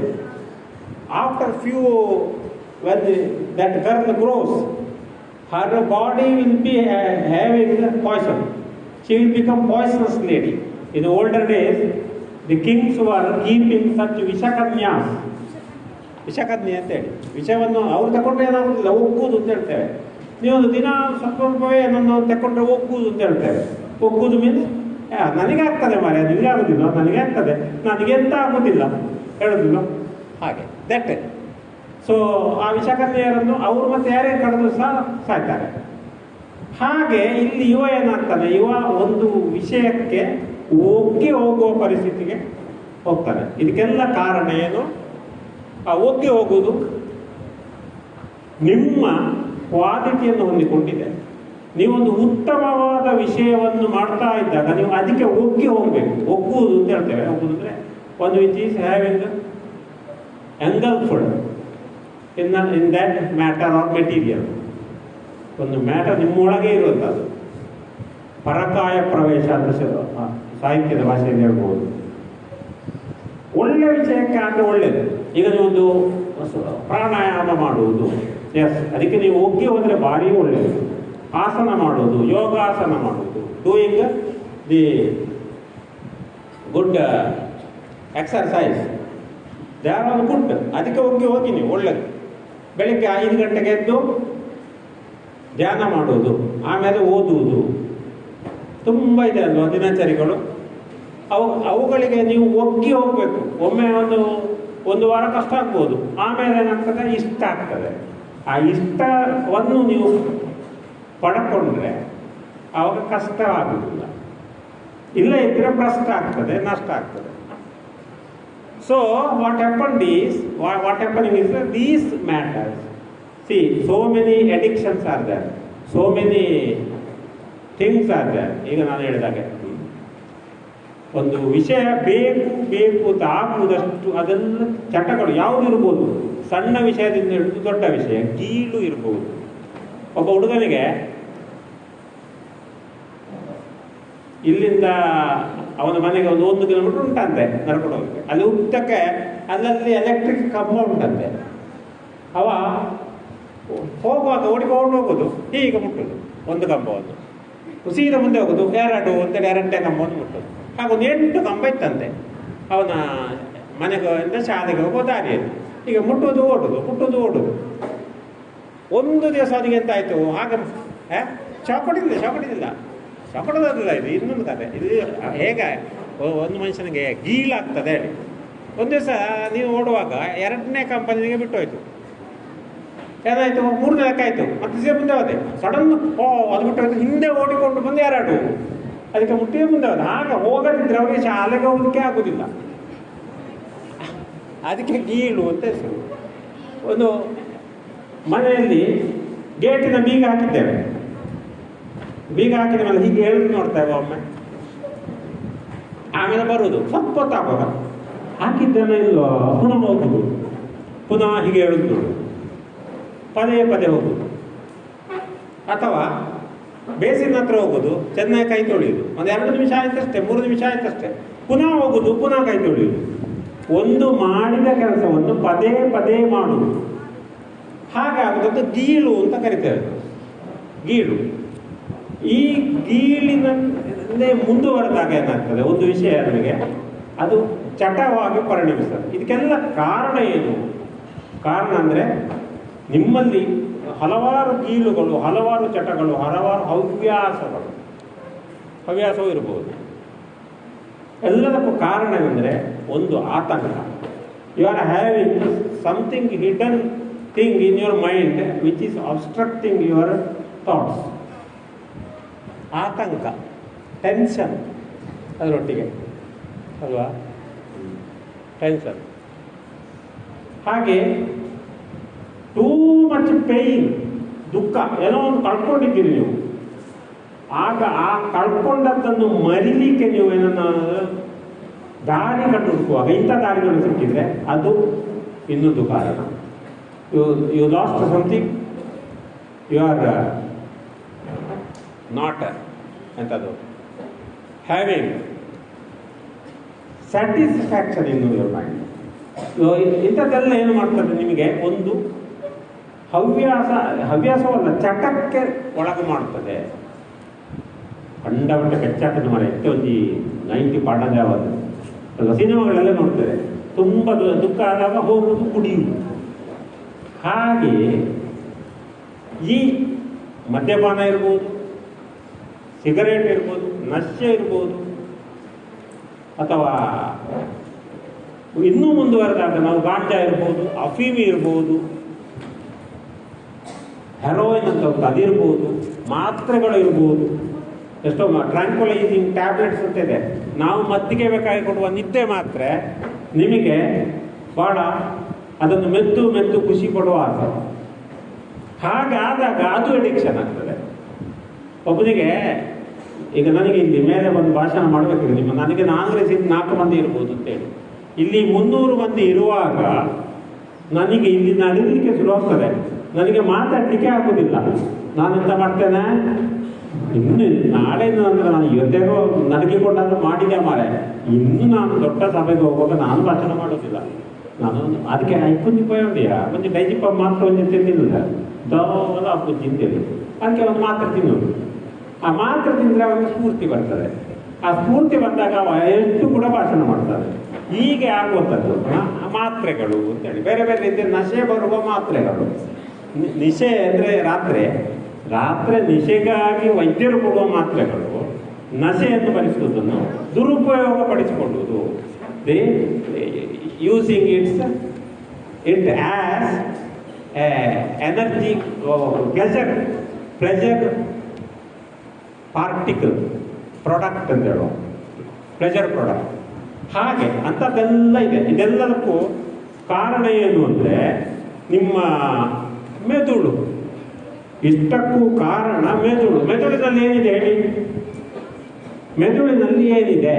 After few when that girl grows, her body will be having poison. She will become poisonous lady. In the older days, the kings were keeping such ವಿಷಕನ್ಯಾಸ್. ವಿಷಕನ್ಯೆ ಅಂತೇಳಿ, ವಿಷವನ್ನು ಅವ್ರು ತಗೊಂಡ್ರೆ ಏನಾಗುದಿಲ್ಲ, ಒಗ್ಗುವುದು ಅಂತ ಹೇಳ್ತೇವೆ. ನೀವೊಂದು ದಿನ ಸ್ವಲ್ಪ ಏನನ್ನು ತಗೊಂಡ್ರೆ ಒಗ್ಗುವುದು ಅಂತ ಹೇಳ್ತೇವೆ. ಒಗ್ಗುವುದು ಮೀನ್ಸ್ ನನಗಾಗ್ತದೆ ಮಾರ್ರೆ, ನಿಮಗೆ ಆಗುದಿಲ್ಲ, ನನಗೆ ಆಗ್ತದೆ, ನನಗೆಂತ ಆಗುದಿಲ್ಲ ಹೇಳುದಿಲ್ಲ, ಹಾಗೆ ದಟ್. ಸೊ ಆ ವಿಷಕನ್ಯೆಯರನ್ನು ಅವರು ಮತ್ತೆ ಯಾರೇ ಕಳೆದು ಸಹ ಸಾಯ್ತಾರೆ. ಹಾಗೆ ಇಲ್ಲಿ ಯುವ ಏನಾಗ್ತಾನೆ, ಯುವ ಒಂದು ವಿಷಯಕ್ಕೆ ಒಗ್ಗಿ ಹೋಗುವ ಪರಿಸ್ಥಿತಿಗೆ ಹೋಗ್ತಾನೆ. ಇದಕ್ಕೆಲ್ಲ ಕಾರಣ ಏನು? ಆ ಒಗ್ಗಿ ಹೋಗುವುದು ನಿಮ್ಮ ಕ್ವಾಲಿಟಿಯನ್ನು ಹೊಂದಿಕೊಂಡಿದೆ. ನೀವೊಂದು ಉತ್ತಮವಾದ ವಿಷಯವನ್ನು ಮಾಡ್ತಾ ಇದ್ದಾಗ ನೀವು ಅದಕ್ಕೆ ಒಗ್ಗಿ ಹೋಗಬೇಕು. ಒಗ್ಗುವುದು ಅಂತ ಹೇಳ್ತೇವೆ. ಒಗ್ಗುವುದು ಅಂದರೆ ಒಂದು which is having engulfed in that matter or material. ಒಂದು ಮ್ಯಾಟರ್ ನಿಮ್ಮೊಳಗೆ ಇರುವಂಥದ್ದು. ಪರಕಾಯ ಪ್ರವೇಶ ಅಂತ ಸಾಹಿತ್ಯದ ಭಾಷೆಯಲ್ಲಿ ಹೇಳ್ಬೋದು. ಒಳ್ಳೆ ವಿಷಯಕ್ಕೆ ಆದರೆ ಒಳ್ಳೆಯದು. ಈಗ ನೀವೊಂದು ಪ್ರಾಣಾಯಾಮ ಮಾಡುವುದು, ಎಸ್, ಅದಕ್ಕೆ ನೀವು ಒಗ್ಗಿ ಹೋದರೆ ಭಾರಿ ಒಳ್ಳೆಯದು. ಆಸನ ಮಾಡುವುದು, ಯೋಗಾಸನ ಮಾಡುವುದು, doing the good exercise, they are all good. ಅದಕ್ಕೆ ಹೋಗಿ ನೀವು ಒಳ್ಳೆಯದು. ಬೆಳಿಗ್ಗೆ 5 ಗಂಟೆಗೆ ಎದ್ದು ಧ್ಯಾನ ಮಾಡುವುದು, ಆಮೇಲೆ ಓದುವುದು, ತುಂಬ ಇದೆ ಅಲ್ವಾ ದಿನಚರಿಗಳು. ಅವುಗಳಿಗೆ ನೀವು ಒಗ್ಗಿ ಹೋಗಬೇಕು. ಒಮ್ಮೆ ಒಂದು ವಾರ ಕಷ್ಟ ಆಗ್ಬೋದು, ಆಮೇಲೆ ಏನಾಗ್ತದೆ, ಇಷ್ಟ ಆಗ್ತದೆ. ಆ ಇಷ್ಟವನ್ನು ನೀವು ಪಡ್ಕೊಂಡ್ರೆ ಆವಾಗ ಕಷ್ಟ ಆಗುವುದಿಲ್ಲ. ಇಲ್ಲ ಇದ್ರೆ ಭ್ರಷ್ಟ ಆಗ್ತದೆ, ನಷ್ಟ ಆಗ್ತದೆ. So what happening is these matters. See, so many addictions are there, so many things are there. ಈಗ ನಾನು ಹೇಳಿದಾಗೆ ಒಂದು ವಿಷಯ ಬೇಕು ಅಂತ ಆಗುವುದಷ್ಟು ಅದೆಲ್ಲ ಚಟಗಳು ಯಾವುದು ಇರ್ಬೋದು. ಸಣ್ಣ ವಿಷಯದಿಂದ ಹಿಡಿದು ದೊಡ್ಡ ವಿಷಯ, ಗೀಳು ಇರ್ಬೋದು. ಒಬ್ಬ ಹುಡುಗನಿಗೆ ಇಲ್ಲಿಂದ ಅವನ ಮನೆಗೆ 1 ಕಿಲೋಮೀಟರ್ ಉಂಟಂತೆ ನಡ್ಕೊಂಡು ಹೋಗಕ್ಕೆ. ಅಲ್ಲಿ ಉದ್ದಕ್ಕೆ ಅಲ್ಲಲ್ಲಿ ಎಲೆಕ್ಟ್ರಿಕ್ ಕಂಬ ಉಂಟಂತೆ. ಅವ ಹೋಗುವಾಗ ಓಡಿಕೊಂಡು ಹೋಗೋದು, ಹೀಗೆ ಮುಟ್ಟೋದು ಒಂದು ಕಂಬವನ್ನು, ಸೀದಾ ಮುಂದೆ ಹೋಗೋದು 2 ಅಂತೇಳಿ 2ನೇ ಕಂಬವನ್ನು ಮುಟ್ಟೋದು. ಹಾಗೊಂದು 8 ಕಂಬ ಇತ್ತಂತೆ ಅವನ ಮನೆಗೆ ಶಾಲೆಗೆ ಹೋಗೋ ದಾರಿಯಲ್ಲಿ. ಈಗ ಮುಟ್ಟೋದು ಓಡೋದು. ಒಂದು ದಿವಸ ಅವನಿಗೆ ಎಂತಾಯಿತು, ಆಗ ಚಾಕೊಡಿದಿಲ್ಲ ಇದು ಇನ್ನೊಂದು ಕತೆ. ಇದು ಹೇಗೆ ಒಂದು ಮನುಷ್ಯನಿಗೆ ಗೀಳಾಗ್ತದೆ ಹೇಳಿ. ಒಂದು ದಿವಸ ನೀವು ಓಡುವಾಗ 2ನೇ ಕಂಪನಿಗೆ ಬಿಟ್ಟೋಯ್ತು. ಏನಾಯಿತು, 3ನೇ ಲೆಕ್ಕಾಯಿತು, ಮತ್ತೆ ಸೀದಾ ಮುಂದೆ ಹೋದೆ. ಸಡನ್ ಅದು ಬಿಟ್ಟೋಯ್ತು, ಹಿಂದೆ ಓಡಿಕೊಂಡು ಬಂದು 2, ಅದಕ್ಕೆ ಮುಟ್ಟಿಯೇ ಮುಂದೆ ಹೋದ. ಆಗ ಹೋಗದಿದ್ರೆ ಅವರಿಗೆ ಶಾಲೆಗೆ ಹೋಗಲಿಕ್ಕೆ ಆಗೋದಿಲ್ಲ. ಅದಕ್ಕೆ ಗೀಳು ಅಂತ ಹೆಸರು. ಒಂದು ಮನೆಯಲ್ಲಿ ಗೇಟಿನ ಬೀಗ ಹಾಕಿದ್ದೇವೆ. ಬೀಗ ಹಾಕಿದ ಮೇಲೆ ಹೀಗೆ ಎಳೆದು ನೋಡ್ತೇವೆ ಒಮ್ಮೆ, ಆಮೇಲೆ ಬರುವುದು ಸ್ವಲ್ಪ ಹೊತ್ತಾಗುವಾಗ ಹಾಕಿದ್ದೇನೆ ಇಲ್ವೋ, ಪುನಃ ಹೋಗುದು, ಪುನಃ ಹೀಗೆ ಎಳೆದು ನೋಡುದು, ಪದೇ ಹೋಗುದು. ಅಥವಾ ಬೇಸಿನ ಹತ್ರ ಹೋಗೋದು, ಚೆನ್ನಾಗಿ ಕೈ ತೊಳೆಯುವುದು. 2 ನಿಮಿಷ ಆಯ್ತಷ್ಟೇ, 3 ನಿಮಿಷ ಆಯ್ತಷ್ಟೇ, ಪುನಃ ಹೋಗುದು, ಪುನಃ ಕೈ ತೊಳೆಯುವುದು. ಒಂದು ಮಾಡಿದ ಕೆಲಸವನ್ನು ಪದೇ ಮಾಡುವುದು. ಹಾಗಾಗುವುದು ಗೀಳು ಅಂತ ಕರಿತೇವೆ. ಗೀಳು. ಈ ಗೀಳಿನಲ್ಲೇ ಮುಂದುವರೆದಾಗ ಏನಾಗ್ತದೆ, ಒಂದು ವಿಷಯ ನಮಗೆ ಅದು ಚಟವಾಗಿ ಪರಿಣಮಿಸ್ತದೆ. ಇದಕ್ಕೆಲ್ಲ ಕಾರಣ ಏನು? ಕಾರಣ ಅಂದರೆ ನಿಮ್ಮಲ್ಲಿ ಹಲವಾರು ಗೀಳುಗಳು, ಹಲವಾರು ಚಟಗಳು, ಹಲವಾರು ಹವ್ಯಾಸವೂ ಇರ್ಬೋದು. ಎಲ್ಲದಕ್ಕೂ ಕಾರಣವೆಂದರೆ ಒಂದು ಆತಂಕ. You are having something hidden thing in your mind which is obstructing your thoughts. ಆತಂಕ, ಟೆನ್ಷನ್ ಅದರೊಟ್ಟಿಗೆ ಅಲ್ವಾ, ಟೆನ್ಷನ್. ಹಾಗೆ ಟೂ ಮಚ್ ಪೇಯ್ನ್, ದುಃಖ, ಏನೋ ಒಂದು ಕಳ್ಕೊಂಡಿದ್ದೀರಿ ನೀವು. ಆಗ ಆ ಕಳ್ಕೊಂಡದ್ದನ್ನು ಮರಿಲಿಕ್ಕೆ ನೀವು ಏನನ್ನ ದಾರಿ ಕಂಡು ಹುಡುಕುವಾಗ ಇಂಥ ದಾರಿಗಳು ಸಿಕ್ಕಿದ್ರೆ ಅದು ಇನ್ನೊಂದು ಕಾರಣ. You lost something, you are not ಎಂಥದ್ದು having satisfaction in your mind. ಇಂಥದ್ದೆಲ್ಲ ಏನು ಮಾಡ್ತದೆ, ನಿಮಗೆ ಒಂದು ಹವ್ಯಾಸವಲ್ಲ ಚಟಕ್ಕೆ ಒಳಗೆ ಮಾಡ್ತದೆ. ಕಂಡಬಟ್ಟೆ ಬೆಚ್ಚಾಟದ ಮರ ಎಷ್ಟೇ ಒಂದು 90 ಪಾಠದ ಯಾವುದು ಅಲ್ವಾ, ಸಿನಿಮಾಗಳೆಲ್ಲ ನೋಡ್ತಾರೆ. ತುಂಬ ದುಃಖ ಆದಾಗ ಹೋಗುವುದು, ಕುಡಿಯುವುದು. ಹಾಗೆ ಈ ಮದ್ಯಪಾನ ಇರ್ಬೋದು, ಸಿಗರೇಟ್ ಇರ್ಬೋದು, ನಶೆ ಇರ್ಬೋದು, ಅಥವಾ ಇನ್ನೂ ಮುಂದುವರೆದಾಗ ನಾವು ಗಾಂಜಾ ಇರ್ಬೋದು, ಅಫೀಮಿ ಇರ್ಬೋದು, ಹೆರೋಯಿನ್ ಅಂತ ಅದಿರ್ಬೋದು, ಮಾತ್ರೆಗಳು ಇರ್ಬೋದು, ಎಷ್ಟೋ ಟ್ರಾಂಕ್ಯುಲೈಸಿಂಗ್ ಟ್ಯಾಬ್ಲೆಟ್ಸ್ ಅಂತ ಇದೆ. ನಾವು ಮದ್ದಿಗೆ ಬೇಕಾಗಿ ಕೊಡುವ ನಿದ್ದೆ ಮಾತ್ರೆ ನಿಮಗೆ ಭಾಳ ಅದನ್ನು ಮೆದ್ದು ಖುಷಿ ಪಡುವ ಆಸೆ. ಹಾಗಾದಾಗ ಅದು ಅಡಿಕ್ಷನ್ ಆಗ್ತದೆ. ಒಬ್ಬನಿಗೆ ಈಗ ನನಗೆ ಇಲ್ಲಿ ಮೇಲೆ ಒಂದು ಭಾಷಣ ಮಾಡಬೇಕಿದೆ, ನನಗೆ 4 ಮಂದಿ ಇರ್ಬೋದು ಅಂತೇಳಿ, ಇಲ್ಲಿ 300 ಮಂದಿ ಇರುವಾಗ ನನಗೆ ಇಲ್ಲಿ ನಡೀಲಿಕ್ಕೆ ಶುರುವಾಗ್ತದೆ. ನನಗೆ ಮಾತಾಡಲಿಕ್ಕೆ ಆಗೋದಿಲ್ಲ. ನಾನೆಂತ ಮಾಡ್ತೇನೆ, ಇನ್ನು ನಾಳೆಯಿಂದ ಅಂದರೆ ನಾನು ಇವತ್ತೇಗೋ ನಡಗಿಕೊಂಡಾದ್ರೂ ಮಾಡಿದೆ ಮಾರೆ, ಇನ್ನು ನಾನು ದೊಡ್ಡ ಸಭೆಗೆ ಹೋಗುವಾಗ ನಾನು ಭಾಷಣ ಮಾಡೋದಿಲ್ಲ. ನಾನು ಅದಕ್ಕೆ ಐಕೊಂದು ಉಪಯೋಗ ಒಂದು ಡೈಜಿಪ್ಪ ಮಾತ್ರ ಒಂದು ತಿಂದಿಲ್ಲ ದೋಲ ಅಪ್ಪು ತಿಂತೇವೆ. ಅದಕ್ಕೆ ಒಂದು ಮಾತ್ರ ತಿನ್ನೋದು. ಆ ಮಾತ್ರ ತಿಂದರೆ ಅವನಿಗೆ ಸ್ಫೂರ್ತಿ ಬರ್ತದೆ. ಆ ಸ್ಫೂರ್ತಿ ಬಂದಾಗ ಅವ ಎಷ್ಟು ಕೂಡ ಭಾಷಣ ಮಾಡ್ತಾರೆ. ಹೀಗೆ ಆಗುವಂಥದ್ದು ಮಾತ್ರೆಗಳು ಅಂತೇಳಿ ಬೇರೆ ಬೇರೆ ರೀತಿಯ ನಶೆ ಬರುವ ಮಾತ್ರೆಗಳು. ನಿಶೆ ಅಂದರೆ ರಾತ್ರಿ ನಿಶೆಗಾಗಿ ವೈದ್ಯರು ಕೊಡುವ ಮಾತ್ರೆಗಳು ನಶೆಯನ್ನು ಭರಿಸುವುದನ್ನು ದುರುಪಯೋಗ ಪಡಿಸಿಕೊಳ್ಳುವುದು. They using it as energy pleasure particle product ಅಂತ ಹೇಳುವ ಪ್ಲೆಜರ್ ಪ್ರಾಡಕ್ಟ್. ಹಾಗೆ ಅಂಥದ್ದೆಲ್ಲ ಇದೆ. ಇದೆಲ್ಲದಕ್ಕೂ ಕಾರಣ ಏನು ಅಂದರೆ ನಿಮ್ಮ ಮೆದುಳು. ಇಷ್ಟಕ್ಕೂ ಕಾರಣ ಮೆದುಳು. ಮೆದುಳಿನಲ್ಲಿ ಏನಿದೆ ಹೇಳಿ? ಮೆದುಳಿನಲ್ಲಿ ಏನಿದೆ?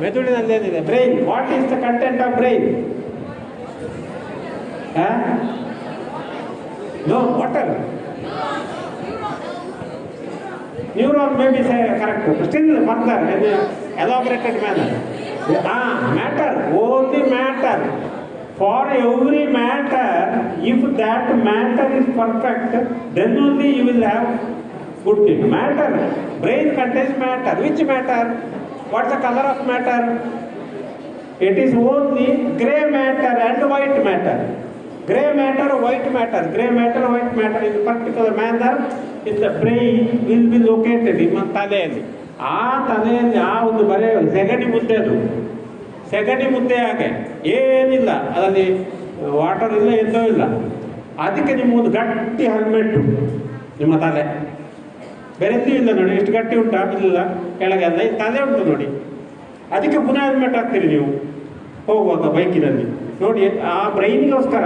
ಮೆದುಳಿನಲ್ಲಿ ಏನಿದೆ? Brain. What is the content of brain? No water. Neuron may be correct, still further in elaborated manner. Matter, only matter. For every matter, if that matter is perfect, then only you will have good thing. Matter, brain contains matter. Which matter? What's the color of matter? It is only grey matter and white matter. Grey matter, white matter. Grey matter, white matter in particular manner in the brain will be located ನಿಮ್ಮ ತಲೆಯಲ್ಲಿ. ಆ ತಲೆಯಲ್ಲಿ ಆ ಒಂದು ಬರೇ ಸೆಗಣಿ ಮುದ್ದೆ, ಅದು ಸೆಗಣಿ ಮುದ್ದೆ. ಹಾಗೆ ಏನಿಲ್ಲ ಅದರಲ್ಲಿ, ವಾಟರ್ ಇಲ್ಲ, ಎಂದೋ ಇಲ್ಲ. ಅದಕ್ಕೆ ನಿಮ್ಮ ಒಂದು ಗಟ್ಟಿ ಹೆಲ್ಮೆಟ್ಟು ನಿಮ್ಮ ತಲೆ. ಬೇರೆಂದೂ ಇಲ್ಲ ನೋಡಿ, ಎಷ್ಟು ಗಟ್ಟಿ ಉಂಟು ಇಲ್ಲ ಕೆಳಗೆ ಅಲ್ಲ, ತಲೆ ಉಂಟು ನೋಡಿ. ಅದಕ್ಕೆ ಪುನಃ ಹೆಲ್ಮೆಟ್ ಹಾಕ್ತೀರಿ ನೀವು ಹೋಗುವಾಗ ಬೈಕಿನಲ್ಲಿ ನೋಡಿ. ಆ ಬ್ರೈನಿಗೋಸ್ಕರ,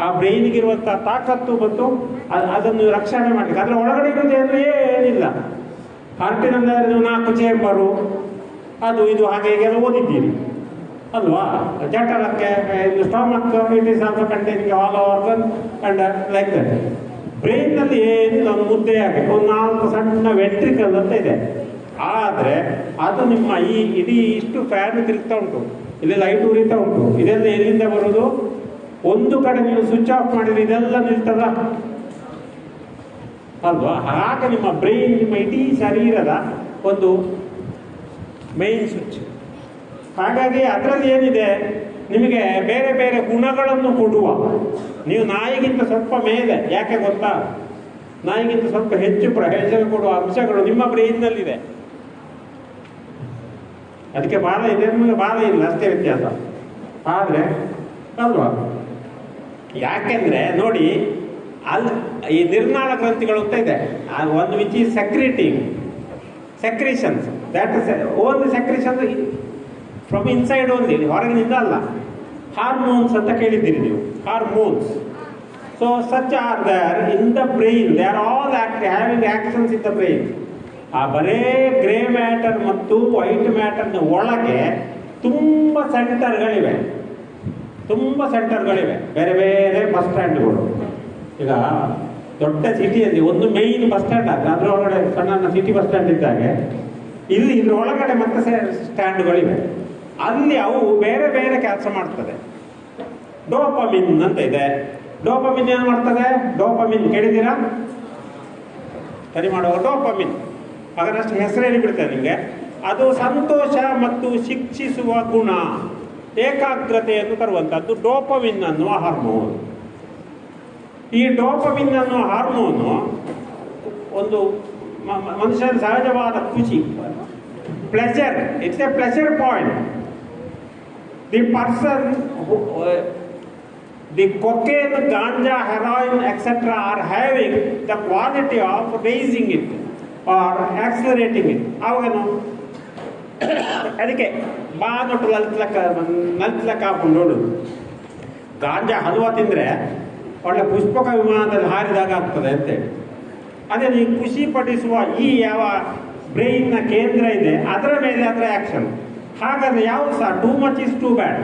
ಆ ಬ್ರೈನಿಗಿರುವಂಥ ತಾಕತ್ತು ಮತ್ತು ಅದನ್ನು ರಕ್ಷಣೆ ಮಾಡಲಿಕ್ಕೆ. ಅದರ ಒಳಗಡೆ ಇರೋದು ಅಂದರೆ ಏನಿಲ್ಲ. ಹಾರ್ಟಿನಲ್ಲಿ ನೀವು 4 ಚೇಂಬರು ಅದು ಇದು ಹಾಗೆ ಹೀಗೆಲ್ಲ ಓದಿದ್ದೀರಿ ಅಲ್ವಾ? ಜಠರಕ್ಕೆ stomach, it is also containing all organ and like that. ಬ್ರೈನ್ನಲ್ಲಿ ಏನಿಲ್ಲ, ಒಂದು ಮುದ್ದೆ ಹಾಗೆ ಒಂದು 4 ಸಣ್ಣ ವೆಂಟ್ರಿಕಲ್ ಅಂತ ಇದೆ. ಆದರೆ ಅದು ನಿಮ್ಮ ಈ ಇಡೀ ಇಷ್ಟು ಫ್ಯಾನ್ ತಿರುಗ್ತಾ ಉಂಟು, ಇಲ್ಲಿ ಲೈಟ್ ಉರಿತಾ ಉಂಟು. ಇದೆಲ್ಲ ಎಲ್ಲಿಂದ ಬರೋದು? ಒಂದು ಕಡೆ ನೀವು ಸ್ವಿಚ್ ಆಫ್ ಮಾಡಿದ್ರೆ ಇದೆಲ್ಲ ನಿಲ್ತದ ಅಲ್ವಾ? ಹಾಗೆ ನಿಮ್ಮ ಬ್ರೈನ್, ನಿಮ್ಮ ಇಡೀ ಶರೀರದ ಒಂದು ಮೈನ್ ಸ್ವಿಚ್. ಹಾಗಾಗಿ ಅದರಲ್ಲಿ ಏನಿದೆ, ನಿಮಗೆ ಬೇರೆ ಬೇರೆ ಗುಣಗಳನ್ನು ಕೊಡುವ, ನೀವು ನಾಯಿಗಿಂತ ಸ್ವಲ್ಪ ಮೇಲೆ, ಯಾಕೆ ಗೊತ್ತಾ? ನಾಯಿಗಿಂತ ಸ್ವಲ್ಪ ಹೆಚ್ಚು ಪ್ರಯೋಜನ ಕೊಡುವ ಅಂಶಗಳು ನಿಮ್ಮ ಬ್ರೈನ್ನಲ್ಲಿದೆ. ಅದಕ್ಕೆ ಬಾಲ ಇದೆ, ನಿಮಗೆ ಬಾಲ ಇಲ್ಲ, ಅಷ್ಟೇ ವ್ಯತ್ಯಾಸ. ಆದರೆ ಅಲ್ವಾ? ಯಾಕೆಂದರೆ ನೋಡಿ, ಈ ನಿರ್ನಾಳ ಗ್ರಂಥಿಗಳು ಅಂತ ಇದೆ. ಒಂದು which is secretions, that is only secretion from inside only, ಹೊರಗಿನಿಂದ ಅಲ್ಲ. ಹಾರ್ಮೋನ್ಸ್ ಅಂತ ಕೇಳಿದ್ದೀರಿ ನೀವು, hormones. So such are there in the brain, they are all having actions in the brain. ಆ ಬರೇ ಗ್ರೇ ಮ್ಯಾಟರ್ ಮತ್ತು ವೈಟ್ ಮ್ಯಾಟರ್ನ ಒಳಗೆ ತುಂಬ ಸೆಂಟರ್ಗಳಿವೆ, ಬೇರೆ ಬೇರೆ ಬಸ್ ಸ್ಟ್ಯಾಂಡ್ಗಳು. ಈಗ ದೊಡ್ಡ ಸಿಟಿಯಲ್ಲಿ ಒಂದು ಮೇಯ್ನ್ ಬಸ್ ಸ್ಟ್ಯಾಂಡ್ ಆಗ ಅದರೊಳಗಡೆ ಸಣ್ಣ ಸಿಟಿ ಬಸ್ ಸ್ಟ್ಯಾಂಡ್ ಇದ್ದಾಗೆ ಇಲ್ಲಿ ಇದ್ರ ಒಳಗಡೆ ಮತ್ತೆ ಸ್ಟ್ಯಾಂಡ್ಗಳಿವೆ. ಅಲ್ಲಿ ಅವು ಬೇರೆ ಬೇರೆ ಕೆಲಸ ಮಾಡ್ತದೆ. ಡೋಪಮಿನ್ ಅಂತ ಇದೆ. ಡೋಪಮಿನ್ ಏನು ಮಾಡ್ತದೆ? ಡೋಪಮಿನ್ ಕೇಳಿದ್ದೀರಾ? ಸರಿ ಮಾಡುವ ಡೋಪಮಿನ್, ಅದರಷ್ಟು ಹೆಸರು ಹೇಳಿಬಿಡ್ತೇನೆ ನಿಮಗೆ. ಅದು ಸಂತೋಷ ಮತ್ತು ಶಿಕ್ಷಿಸುವ ಗುಣ, ಏಕಾಗ್ರತೆಯನ್ನು ತರುವಂಥದ್ದು ಡೋಪಮಿನ್ ಅನ್ನುವ ಹಾರ್ಮೋನ್. ಈ ಡೋಪಮಿನ್ ಅನ್ನುವ ಹಾರ್ಮೋನು ಒಂದು ಮನುಷ್ಯನ ಸಹಜವಾದ ಖುಷಿ, pleasure. It's A pleasure point. The person, the cocaine, ganja, heroin, etc. are having the quality of raising it or accelerating it. ಅವಾಗೇನು ಅದಕ್ಕೆ ಬಾನೊಟ್ಟು ನಲ್ತ್ಲಕ್ಕ ಹಾಕೊಂಡು ನೋಡೋದು. ಗಾಂಜಾ ಹಲ್ವಾ ತಿಂದರೆ ಒಳ್ಳೆ ಪುಷ್ಪಕ ವಿಮಾನದಲ್ಲಿ ಹಾರಿದಾಗ ಆಗ್ತದೆ ಅಂತೇಳಿ. ಅದೇ ನೀವು ಖುಷಿ ಪಡಿಸುವ ಈ ಯಾವ ಬ್ರೈನ್ನ ಕೇಂದ್ರ ಇದೆ ಅದರ ಮೇಲೆ ಅದರ ಆ್ಯಕ್ಷನ್. ಹಾಗಾದರೆ ಯಾವುದು ಸಹ too much is too bad.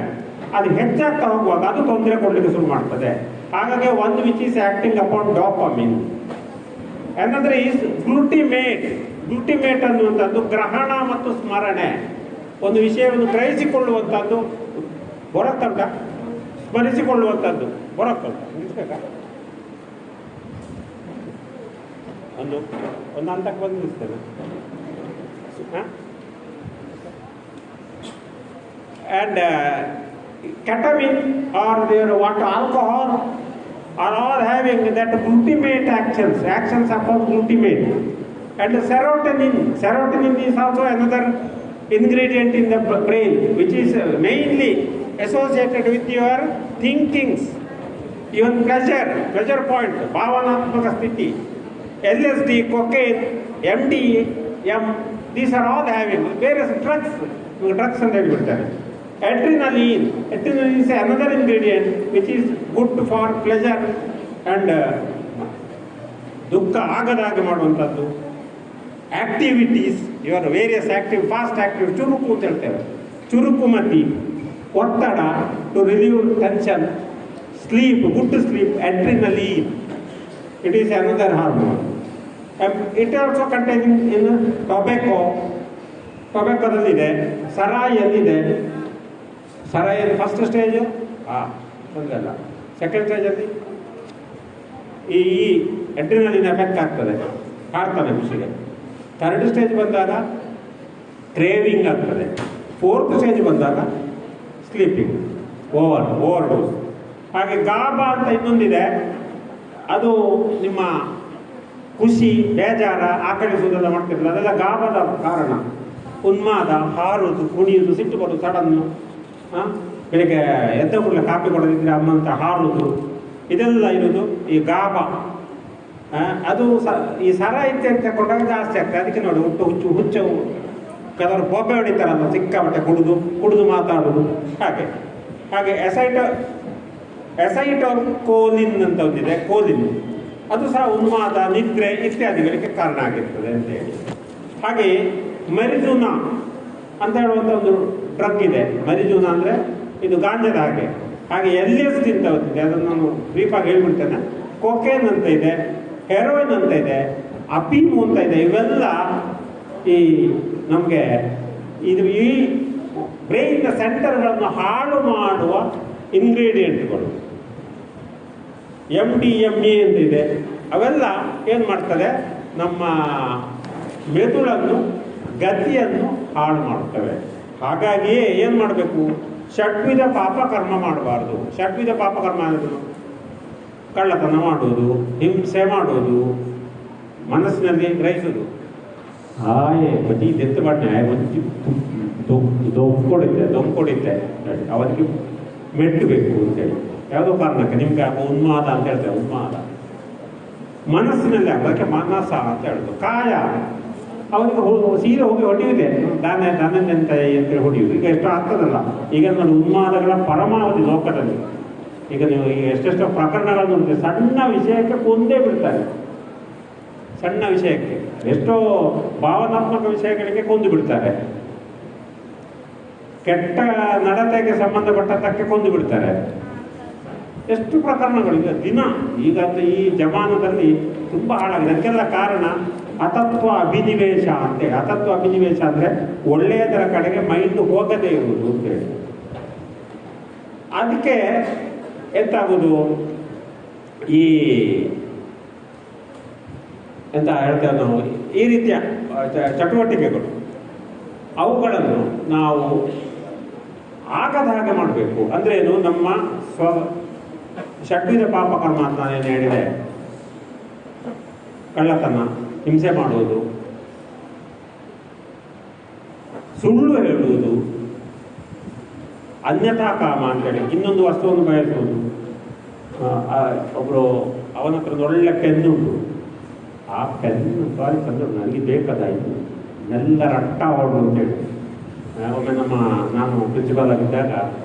ಅದು ಹೆಚ್ಚಾಗ್ತಾ ಹೋಗುವಾಗ ಅದು ತೊಂದರೆ ಕೊಡಲಿಕ್ಕೆ ಶುರು ಮಾಡ್ತದೆ. ಹಾಗಾಗಿ ಒಂದು which is acting upon dopamine. ಏನಂದ್ರೆ ಈಸ್ ಗ್ಲೂಟಿಮೇಟ್. ಗ್ಲೂಟಿಮೇಟ್ ಅನ್ನುವಂಥದ್ದು ಗ್ರಹಣ ಮತ್ತು ಸ್ಮರಣೆ, ಒಂದು ವಿಷಯವನ್ನು ಗ್ರಹಿಸಿಕೊಳ್ಳುವಂಥದ್ದು, ಬರುತ್ತಂತ ಸ್ಮರಿಸಿಕೊಳ್ಳುವಂಥದ್ದು ಬರುತ್ತಂತ ನಿಲ್ಲಿಸ್ಬೇಕಾ? ಒಂದು ಹಂತಕ್ಕೆ ಬಂದು ನಿಲ್ಲಿಸ್ತೇನೆ. And ketamine or their what alcohol are all having that glutamate actions upon glutamate. And serotonin is also another ingredient in the brain, which is mainly associated with your thinkings, even pleasure point, bhavanatmaka sthiti. LSD, cocaine, MDM, these are all having various drugs ಅಂತ ಹೇಳ್ಬಿಡ್ತಾರೆ. Adrenaline is another ingredient which is good for pleasure and ದುಃಖ ಆಗದಾಗೆ ಮಾಡುವಂಥದ್ದು. Activities, ಇವರ various active, fast active, ಚುರುಕು ಅಂತ ಹೇಳ್ತೇವೆ, ಚುರುಕುಮತಿ, ಒತ್ತಡ, to relieve tension, sleep, good sleep, adrenaline. It is another hormone. It also containing in tobacco. ಟೊಬ್ಯಾಕೋದಲ್ಲಿದೆ, ಸರಾಯಿಯಲ್ಲಿದೆ. ಸರಾಯಿಯಲ್ಲಿ ಫಸ್ಟ್ ಸ್ಟೇಜ್ ತೊಂದರೆಲ್ಲ, ಸೆಕೆಂಡ್ ಸ್ಟೇಜಲ್ಲಿ ಈ ಅಡ್ರಿನಲಿನ್ ಎಫೆಕ್ಟ್ ಆಗ್ತದೆ, ಕಾಡ್ತಾನೆ ಖುಷಿಗೆ. ಥರ್ಡ್ ಸ್ಟೇಜ್ ಬಂದಾಗ ಕ್ರೇವಿಂಗ್ ಆಗ್ತದೆ. ಫೋರ್ತ್ ಸ್ಟೇಜ್ ಬಂದಾಗ ಸ್ಲೀಪಿಂಗ್, ಓವರ್ ಡೋಸ್. ಹಾಗೆ ಗಾಬಾ ಅಂತ ಇನ್ನೊಂದಿದೆ, ಅದು ನಿಮ್ಮ ಖುಷಿ, ಬೇಜಾರ, ಆಕಳಿಸುವುದೆಲ್ಲ ಮಾಡ್ತಿರಲ್ಲ, ಅದೆಲ್ಲ ಗಾಬಾದ ಕಾರಣ. ಉನ್ಮಾದ, ಹಾರುವುದು, ಕುಣಿಯುವುದು, ಸಿಟ್ಟು ಬರೋದು, ಸಡನ್ನು ಬೆಳಿಗ್ಗೆ ಎದ್ದ ಕೂಡಲೇ ಕಾಪಿ ಕೊಡೋದಿದ್ರೆ ಅಮ್ಮಂತ ಹಾರುವುದು, ಇದೆಲ್ಲ ಇರೋದು ಈ ಗಾಬ. ಅದು ಈ ಸರ ಇತ್ಯಂತ ತಗೊಂಡಾಗ ಜಾಸ್ತಿ ಆಗ್ತದೆ. ಅದಕ್ಕೆ ನೋಡಿ ಹುಚ್ಚು ಕೆಲವರು ಬೊಬ್ಬೆ ಹೊಡಿತಾರಲ್ಲ, ಸಿಕ್ಕಾಪಟ್ಟೆ ಕುಡಿದು ಮಾತಾಡೋದು. ಹಾಗೆ ಎಸೈಟೋಕೋಲಿನ್ ಅಂತ ಒಂದಿದೆ, ಕೋಲಿನ್, ಅದು ಸಹ ಉನ್ಮಾದ, ನಿದ್ರೆ ಇತ್ಯಾದಿಗಳಿಗೆ ಕಾರಣ ಆಗಿರ್ತದೆ ಅಂತೇಳಿ. ಹಾಗೆ ಮೆರಿಜುನಾ ಅಂತ ಹೇಳುವಂಥ ಒಂದು ಡ್ರಗ್ ಇದೆ. ಮೆರಿಜುನಾ ಅಂದರೆ ಇದು ಗಾಂಜದ ಹಾಗೆ LSD ಅಂತ ಗೊತ್ತಿದೆ, ಅದನ್ನು ನಾನು ಬ್ರೀಫಾಗಿ ಹೇಳ್ಬಿಡ್ತೇನೆ. ಕೊಕೇನ್ ಅಂತ ಇದೆ, ಹೆರೋಯಿನ್ ಅಂತ ಇದೆ, ಅಫೀಮು ಅಂತ ಇದೆ. ಇವೆಲ್ಲ ಈ ನಮಗೆ ಈ ಬ್ರೈನ್ನ ಸೆಂಟರ್ಗಳನ್ನು ಹಾಳು ಮಾಡುವ ಇಂಗ್ರೀಡಿಯೆಂಟ್ಗಳು. MDMA ಅಂತ ಇದೆ. ಅವೆಲ್ಲ ಏನು ಮಾಡ್ತದೆ, ನಮ್ಮ ಮೆದುಳನ್ನು, ಗತಿಯನ್ನು ಹಾಳು ಮಾಡ್ತವೆ. ಹಾಗಾಗಿಯೇ ಏನು ಮಾಡಬೇಕು, ಷಡ್ವಿಧ ಪಾಪಕರ್ಮ ಮಾಡಬಾರ್ದು. ಷಡ್ವಿಧ ಪಾಪಕರ್ಮ ಅನ್ನೋದು ಕಳ್ಳತನ ಮಾಡುವುದು, ಹಿಂಸೆ ಮಾಡುವುದು, ಮನಸ್ಸಿನಲ್ಲಿ ಗ್ರಹಿಸುವುದು. ಬಡ್ಡಿ ದೆತ್ತು ಬಟ್ಟೆ ಒಂಚು ದೊಂಕೊಡಿದ್ದೆ ಅವನಿಗೆ ಮೆಟ್ಟಬೇಕು ಅಂತೇಳಿ ಯಾವುದೋ ಕಾರಣಕ್ಕೆ ನಿಮ್ಗೆ ಉನ್ಮಾದ ಅಂತ ಹೇಳ್ತೇವೆ. ಉನ್ಮಾದ ಮನಸ್ಸಿನಲ್ಲಿ ಅದಕ್ಕೆ ಮನಸ್ಸ ಅಂತ ಹೇಳುದು. ಕಾಯ ಅವನಿಗೆ ಸೀರೆ ಹೋಗಿ ಹೊಡೆಯುವುದೇ, ದಾನಂತೆ ಅಂತೇಳಿ ಹೊಡೆಯುವುದು. ಈಗ ಎಷ್ಟು ಆಗ್ತದಲ್ಲ, ಈಗ ನೋಡಿ ಉನ್ಮಾದಗಳ ಪರಮಾವಧಿ ಲೋಕದಲ್ಲಿ. ಈಗ ನೀವು ಈಗ ಎಷ್ಟೆಷ್ಟೋ ಪ್ರಕರಣಗಳನ್ನು ನೋಡ್ತೀವಿ, ಸಣ್ಣ ವಿಷಯಕ್ಕೆ ಕೊಂದೇ ಬಿಡ್ತಾರೆ. ಸಣ್ಣ ವಿಷಯಕ್ಕೆ, ಎಷ್ಟೋ ಭಾವನಾತ್ಮಕ ವಿಷಯಗಳಿಗೆ ಕೊಂದು ಬಿಡ್ತಾರೆ. ಕೆಟ್ಟ ನಡತೆಗೆ ಸಂಬಂಧಪಟ್ಟದ್ದಕ್ಕೆ ಕೊಂದು ಬಿಡ್ತಾರೆ. ಎಷ್ಟು ಪ್ರಕರಣಗಳು ಈಗ ಈ ಜಮಾನದಲ್ಲಿ ತುಂಬ ಹಾಳಾಗಿದೆ. ಅದಕ್ಕೆಲ್ಲ ಕಾರಣ ಅತತ್ವ ಅಭಿನಿವೇಶ ಅಂತೇಳಿ. ಅತತ್ವ ಅಭಿನಿವೇಶ ಅಂದರೆ ಒಳ್ಳೆಯದರ ಕಡೆಗೆ ಮೈಂಡ್ ಹೋಗದೇ ಇರುವುದು ಅಂತೇಳಿ. ಅದಕ್ಕೆ ಎಂತಾಗುವುದು, ಈ ಎಂತ ಹೇಳ್ತೇವೆ ನಾವು, ಈ ರೀತಿಯ ಚಟುವಟಿಕೆಗಳು, ಅವುಗಳನ್ನು ನಾವು ಆಗದ ಹಾಗೆ ಮಾಡಬೇಕು. ಅಂದ್ರೇನು, ನಮ್ಮ ಷಡ್ವಿಧ ಪಾಪಕರ್ಮ ಅಂತ ನಾನೇನು ಹೇಳಿದೆ, ಕಳ್ಳತನ, ಹಿಂಸೆ ಮಾಡುವುದು, ಸುಳ್ಳು ಹೇಳುವುದು, ಅನ್ಯಥಾ ಕಾಮ ಅಂತೇಳಿ ಇನ್ನೊಂದು ವಸ್ತುವನ್ನು ಬಯಸುವುದು. ಒಬ್ಬರು ಅವನ ಹತ್ರ ಒಳ್ಳೆ ಪೆನ್ನು ಉಂಟು, ಆ ಪೆನ್ನು ಸಾರಿ ತಂದು ನನಗೆ ಬೇಕಾದಾಯಿತು, ಎಲ್ಲ ರಟ್ಟ ಹೊರಡು ಅಂತೇಳಿ. ಒಮ್ಮೆ ನಾನು ಪ್ರಿನ್ಸಿಪಾಲ್ ಆಗಿದ್ದಾಗ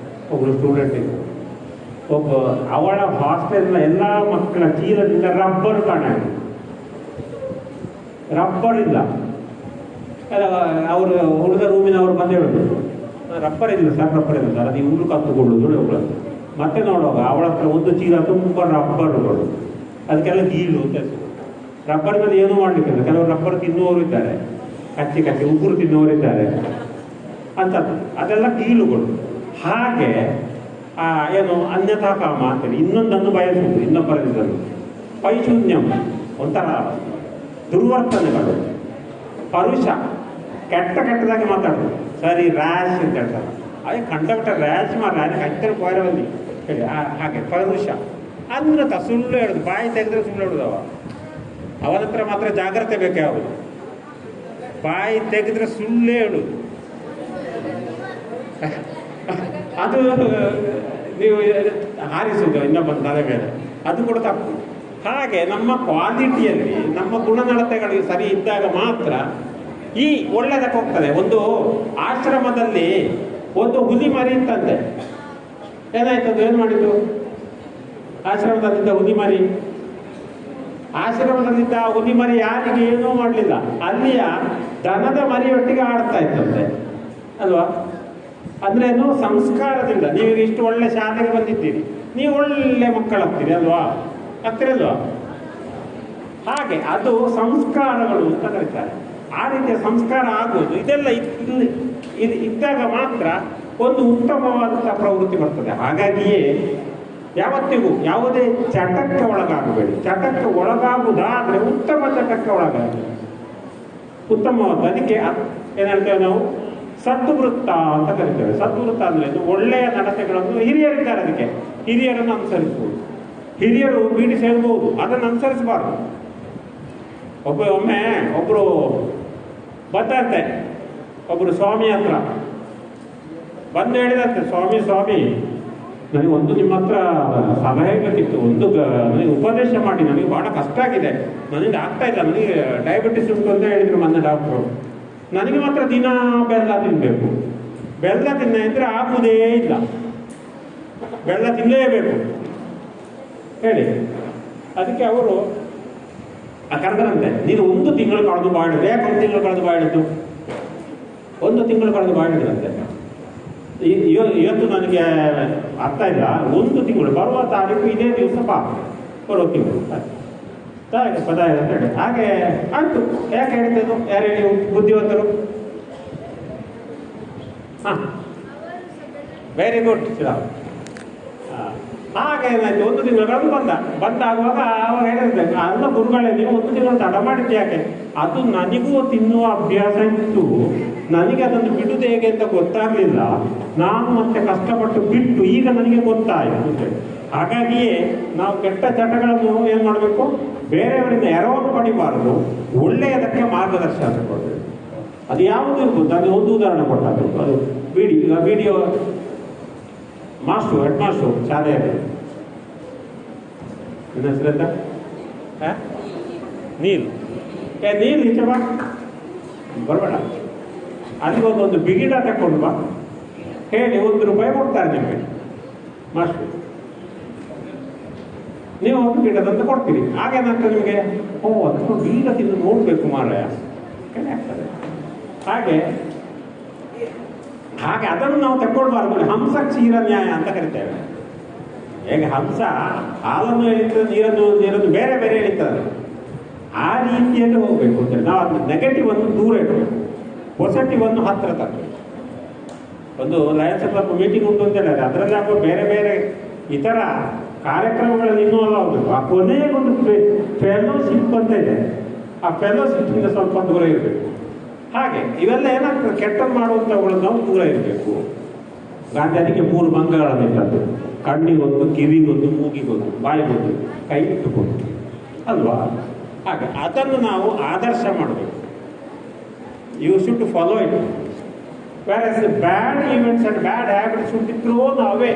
ಒಬ್ಬರು ಸ್ಟೂಡೆಂಟ್ ಇದ್ದರು. ಅವಳ ಹಾಸ್ಟೆಲ್ನ ಎಲ್ಲ ಮಕ್ಕಳ ಚೀಲದಿಂದ ರಬ್ಬರ್ ಕಾಣಾಯಿತು. ರಬ್ಬರ್ ಇಲ್ಲ. ಅವರು ಹುಡುಗ ರೂಮಿನವರು ಬಂದು ಹೇಳಿದ್ರು, ರಬ್ಬರ್ ಇಲ್ಲ ಸರ್, ರಬ್ಬರ್ ಇಲ್ಲ ಸರ್, ಅದು ಇವರು ಕತ್ತುಕೊಳ್ಳೋದು ಒಬ್ಬಳು. ಮತ್ತೆ ನೋಡುವಾಗ ಅವಳ ಹತ್ರ ಒಂದು ಚೀಲ ತುಂಬ ರಬ್ಬರ್ಗಳು, ಅದಕ್ಕೆಲ್ಲ ಗೀಳು ಅಂತ ಹೆಸರು. ರಬ್ಬರ್ನಲ್ಲಿ ಏನೂ ಮಾಡಲಿಕ್ಕಿಲ್ಲ. ಕೆಲವರು ರಬ್ಬರ್ ತಿನ್ನುವವರು ಇದ್ದಾರೆ, ಕಚ್ಚಿ ಕಚ್ಚಿ ಉಗುರು ತಿನ್ನುವರಿದ್ದಾರೆ ಅಂಥದ್ದು. ಅದೆಲ್ಲ ಕೀಲುಗಳು. ಹಾಗೆ ಏನು ಅನ್ಯಥಾ ಕಾಮ ಅಂತೇಳಿ ಇನ್ನೊಂದನ್ನು ಬಯಸುವುದು, ಇನ್ನೊಬ್ಬರದಿದ್ದನ್ನು ಪೈಶೂನ್ಯಂ, ಒಂಥರ ದುರ್ವರ್ತನೆಗಳು, ಪರುಷ, ಕೆಟ್ಟದಾಗಿ ಮಾತಾಡೋದು. ಸರಿ ರ್ಯಾಶ್ ಅಂತ ಹೇಳ್ತಾರೆ, ಅದೇ ಕಂಡಕ್ಟ ರ್ಯಾಶ್ ಮಾರ ಅದಕ್ಕೆ ಹತ್ತಿರ ಕೋರವಲ್ಲಿ ಹೇಳಿ. ಹಾಗೆ ಪರುಷ, ಅನ್ಯಥ ಸುಳ್ಳು ಹೇಳೋದು, ಬಾಯಿ ತೆಗೆದ್ರೆ ಸುಳ್ಳು ಹೇಳೋದು. ಅವನ ಹತ್ರ ಮಾತ್ರ ಜಾಗ್ರತೆ ಬೇಕೇ ಯಾವುದು, ಬಾಯಿ ತೆಗೆದ್ರೆ ಸುಳ್ಳೇ ಹೇಳುದು. ಅದು ನೀವು ಹಾರಿಸುವುದು ಇನ್ನೊಬ್ಬ ತಲೆ ಮೇಲೆ, ಅದು ಕೂಡ ತಪ್ಪು. ಹಾಗೆ ನಮ್ಮ ಕ್ವಾಲಿಟಿಯಲ್ಲಿ ನಮ್ಮ ಗುಣನಡತೆಗಳು ಸರಿ ಇದ್ದಾಗ ಮಾತ್ರ ಈ ಒಳ್ಳೆದಕ್ಕೆ ಹೋಗ್ತದೆ. ಒಂದು ಆಶ್ರಮದಲ್ಲಿ ಒಂದು ಹುಲಿ ಮರಿ ಇತ್ತಂತೆ. ಏನಾಯ್ತದು? ಏನು ಮಾಡಿದ್ದು? ಆಶ್ರಮದಲ್ಲಿದ್ದ ಹುಲಿ ಮರಿ, ಆಶ್ರಮದಲ್ಲಿದ್ದ ಹುಲಿ ಮರಿ ಯಾರಿಗೆ ಏನೂ ಮಾಡಲಿಲ್ಲ. ಅಲ್ಲಿಯ ದನದ ಮರಿಯೊಟ್ಟಿಗೆ ಆಡ್ತಾ ಇತ್ತಂತೆ ಅಲ್ವಾ? ಅಂದ್ರೆ ಏನು? ಸಂಸ್ಕಾರದಿಂದ. ನೀವು ಇಷ್ಟು ಒಳ್ಳೆ ಶಾಲೆಗೆ ಬಂದಿದ್ದೀರಿ, ನೀವು ಒಳ್ಳೆ ಮಕ್ಕಳಾಗ್ತೀರಿ ಅಲ್ವಾ? ಆಗ್ತಿರಲ್ವಾ? ಹಾಗೆ ಅದು ಸಂಸ್ಕಾರಗಳು ಅಂತ ಕರೀತಾರೆ. ಆ ರೀತಿಯ ಸಂಸ್ಕಾರ ಆಗುವುದು ಇದೆಲ್ಲ ಇದ್ದಾಗ ಮಾತ್ರ ಒಂದು ಉತ್ತಮವಾದಂಥ ಪ್ರವೃತ್ತಿ ಬರ್ತದೆ. ಹಾಗಾಗಿಯೇ ಯಾವತ್ತಿಗೂ ಯಾವುದೇ ಚಟಕ್ಕೆ ಒಳಗಾಗಬೇಡಿ. ಚಟಕ್ಕೆ ಒಳಗಾಗುವುದಾದ್ರೆ ಉತ್ತಮ ಚಟಕ್ಕೆ ಒಳಗಾಗಿ, ಉತ್ತಮವಾದ. ಅದಕ್ಕೆ ಏನು ಹೇಳ್ತೇವೆ ನಾವು? ಸದ್ವೃತ್ತ ಅಂತ ಕರಿತೇವೆ. ಸದ್ವೃತ್ತ ಅಂದ್ರೆ ಒಳ್ಳೆಯ ನಡತೆಗಳನ್ನು ಹಿರಿಯರಿದ್ದಾರೆ, ಅದಕ್ಕೆ ಹಿರಿಯರನ್ನು ಅನುಸರಿಸಬಹುದು. ಹಿರಿಯರು ಬೀಡಿ ಸೇರಬಹುದು, ಅದನ್ನು ಅನುಸರಿಸಬಾರ್ದು. ಒಮ್ಮೆ ಒಬ್ಬರು ಬರ್ತಾರಂತೆ, ಒಬ್ಬರು ಸ್ವಾಮಿ ಹತ್ರ ಬಂದು ಹೇಳಿದಂತೆ, ಸ್ವಾಮಿ ನನಗೆ ಒಂದು ನಿಮ್ಮ ಹತ್ರ ಸಲಹೆ ಬೇಕಿತ್ತು, ಒಂದು ನನಗೆ ಉಪದೇಶ ಮಾಡಿ, ನನಗೆ ಬಹಳ ಕಷ್ಟ ಆಗಿದೆ, ನನಗೆ ಆಗ್ತಾ ಇಲ್ಲ, ನನಗೆ ಡಯಾಬಿಟಿಸ್ ಉಂಟು ಅಂತ ಹೇಳಿದ್ರು ಮೊನ್ನೆ ಡಾಕ್ಟ್ರು. ನನಗೆ ಮಾತ್ರ ದಿನ ಬೆಲ್ಲ ತಿನ್ನಬೇಕು, ಬೆಲ್ಲ ತಿನ್ನ ಇದ್ರೆ ಆಗುವುದೇ ಇಲ್ಲ, ಬೆಲ್ಲ ತಿನ್ನಲೇಬೇಕು ಹೇಳಿ. ಅದಕ್ಕೆ ಅವರು ಕರೆದರಂತೆ, ನೀನು ಒಂದು ತಿಂಗಳು ಕಳೆದು ಬಾಳಿದ್ರೆ. ಯಾಕೆ ಒಂದು ತಿಂಗಳು ಕಳೆದು ಬಾಳಿದ್ದು? ಒಂದು ತಿಂಗಳು ಕಳೆದು ಬಾಳಿದ್ರಂತೆ. ಇವತ್ತು ನನಗೆ ಅರ್ಥ ಇಲ್ಲ, ಒಂದು ತಿಂಗಳು ಬರುವ ತಾರೀಕು ಇದೇ ದಿವಸ ಬರುವ ತಿಂಗಳು ಪದಾಯ ಅಂತ ಹೇಳಿ. ಹಾಗೆ ಆಯ್ತು. ಯಾಕೆ ಹೇಳ್ತೇನು? ಯಾರು ಹೇಳಿ? ಬುದ್ಧಿವಂತರು. Very good. ಹಾಗೆ ಏನಾಯ್ತು? ಒಂದು ತಿಂಗಳು ಬಂದಾಗುವಾಗ ಅವಾಗ ಹೇಳಿದ್ರೆ, ಅಲ್ಲ ಗುರುಗಳೇ, ನೀವು ಒಂದು ತಿಂಗಳು ತಡ ಮಾಡಿದ್ದು ಯಾಕೆ? ಅದು ನನಗೂ ತಿನ್ನುವ ಅಭ್ಯಾಸ ಇತ್ತು, ನನಗೆ ಅದನ್ನು ಬಿಡುವುದು ಹೇಗೆ ಅಂತ ಗೊತ್ತಾಗಲಿಲ್ಲ, ನಾನು ಮತ್ತೆ ಕಷ್ಟಪಟ್ಟು ಬಿಟ್ಟು ಈಗ ನನಗೆ ಗೊತ್ತಾಯಿತು ಅಂತೇಳಿ. ಹಾಗಾಗಿಯೇ ನಾವು ಕೆಟ್ಟ ಚಟಗಳನ್ನು ಏನು ಮಾಡಬೇಕು? ಬೇರೆಯವರಿಂದ ಎರವನ್ನು ಪಡಿಬಾರದು, ಒಳ್ಳೆಯದಕ್ಕೆ ಮಾರ್ಗದರ್ಶನ ಕೊಡಬೇಕು. ಅದು ಯಾವುದು ಇರ್ಬೋದು. ನಾನು ಒಂದು ಉದಾಹರಣೆ ಕೊಟ್ಟದ್ದು, ಅದು ವಿಡಿಯೋ ಹೆಡ್ ಮಾಸ್ಟ್ರು ಶಾಲೆಯಲ್ಲಿ. ನನ್ನ ಹೆಸರೆಂತ? ನೀಲ್ ಈಚೆ ಬಾ, ಬರಬೇಡ, ಅಲ್ಲಿ ಒಂದು ಬಿಗಿಡ ತಕೊಂಡು ಬಾ ಹೇಳಿ ₹1 ಕೊಡ್ತಾರೆ ನಿಮಗೆ ಮಾಸ್ಟ್ರು. ನೀವು ಒಂದು ಗಿಡದಂತ ಕೊಡ್ತೀರಿ. ಹಾಗೇನಾಗ್ತದೆ ನಿಮಗೆ? ಅದನ್ನು ಬೀಗ ತಿಂದು ನೋಡಬೇಕು ಮಾರಾಯ ಕಡೆ ಆಗ್ತದೆ. ಹಾಗೆ ಅದನ್ನು ನಾವು ತಗೊಳ್ಬಾರ್ದು. ಹಂಸ ಕ್ಷೀರ ನ್ಯಾಯ ಅಂತ ಕರಿತೇವೆ. ಹೇಗೆ ಹಂಸ ಹಾಲನ್ನು ಎಳಿತದೆ, ನೀರನ್ನು ಬೇರೆ ಬೇರೆ ಎಳಿತದೆ, ಆ ರೀತಿಯಲ್ಲಿ ಹೋಗ್ಬೇಕು ಅಂತೇಳಿ ನಾವು ಅದನ್ನ ನೆಗೆಟಿವ್ ಅನ್ನು ದೂರ ಇಡಬೇಕು, ಪಾಸಿಟಿವ್ ಅನ್ನು ಹತ್ತಿರ ತರಬೇಕು. ಒಂದು ಲಯನ್ಸ್ ಕ್ಲಬ್ ಮೀಟಿಂಗ್ ಉಂಟು ಅಂತ ಹೇಳಿದ್ರೆ ಅದರಲ್ಲಿ ಆಗುವ ಬೇರೆ ಬೇರೆ ಇತರ ಕಾರ್ಯಕ್ರಮಗಳಲ್ಲಿ ಇನ್ವಾಲ್ವ್ ಆಗಬೇಕು. ಆ ಕೊನೆಗೊಂದು ಫೆಲೋಶಿಪ್ ಅಂತ ಇದೆ, ಆ ಫೆಲೋಶಿಪ್ನಿಂದ ಸ್ವಲ್ಪ ದೂರ ಇರಬೇಕು. ಹಾಗೆ ಇವೆಲ್ಲ ಏನಾಗ್ತದೆ? ಕೆಟ್ಟದ್ದು ಮಾಡುವಂಥವುಗಳನ್ನು ನಾವು ದೂರ ಇರಬೇಕು. ಗಾಂಧಿಯರಿಗೆ 3 ಮಂಗಗಳನ್ನಿಟ್ಟದ್ದು, ಕಣ್ಣಿಗೊಂದು, ಕಿವಿಗೊಂದು, ಮೂಗಿಗೊಂದು, ಬಾಯಿಗೊಂದು, ಕೈ ಇಟ್ಟುಕೊಂಡು ಅಲ್ವಾ? ಹಾಗೆ ಅದನ್ನು ನಾವು ಆದರ್ಶ ಮಾಡಬೇಕು. You should follow it. whereas the bad events and bad habits should be thrown away.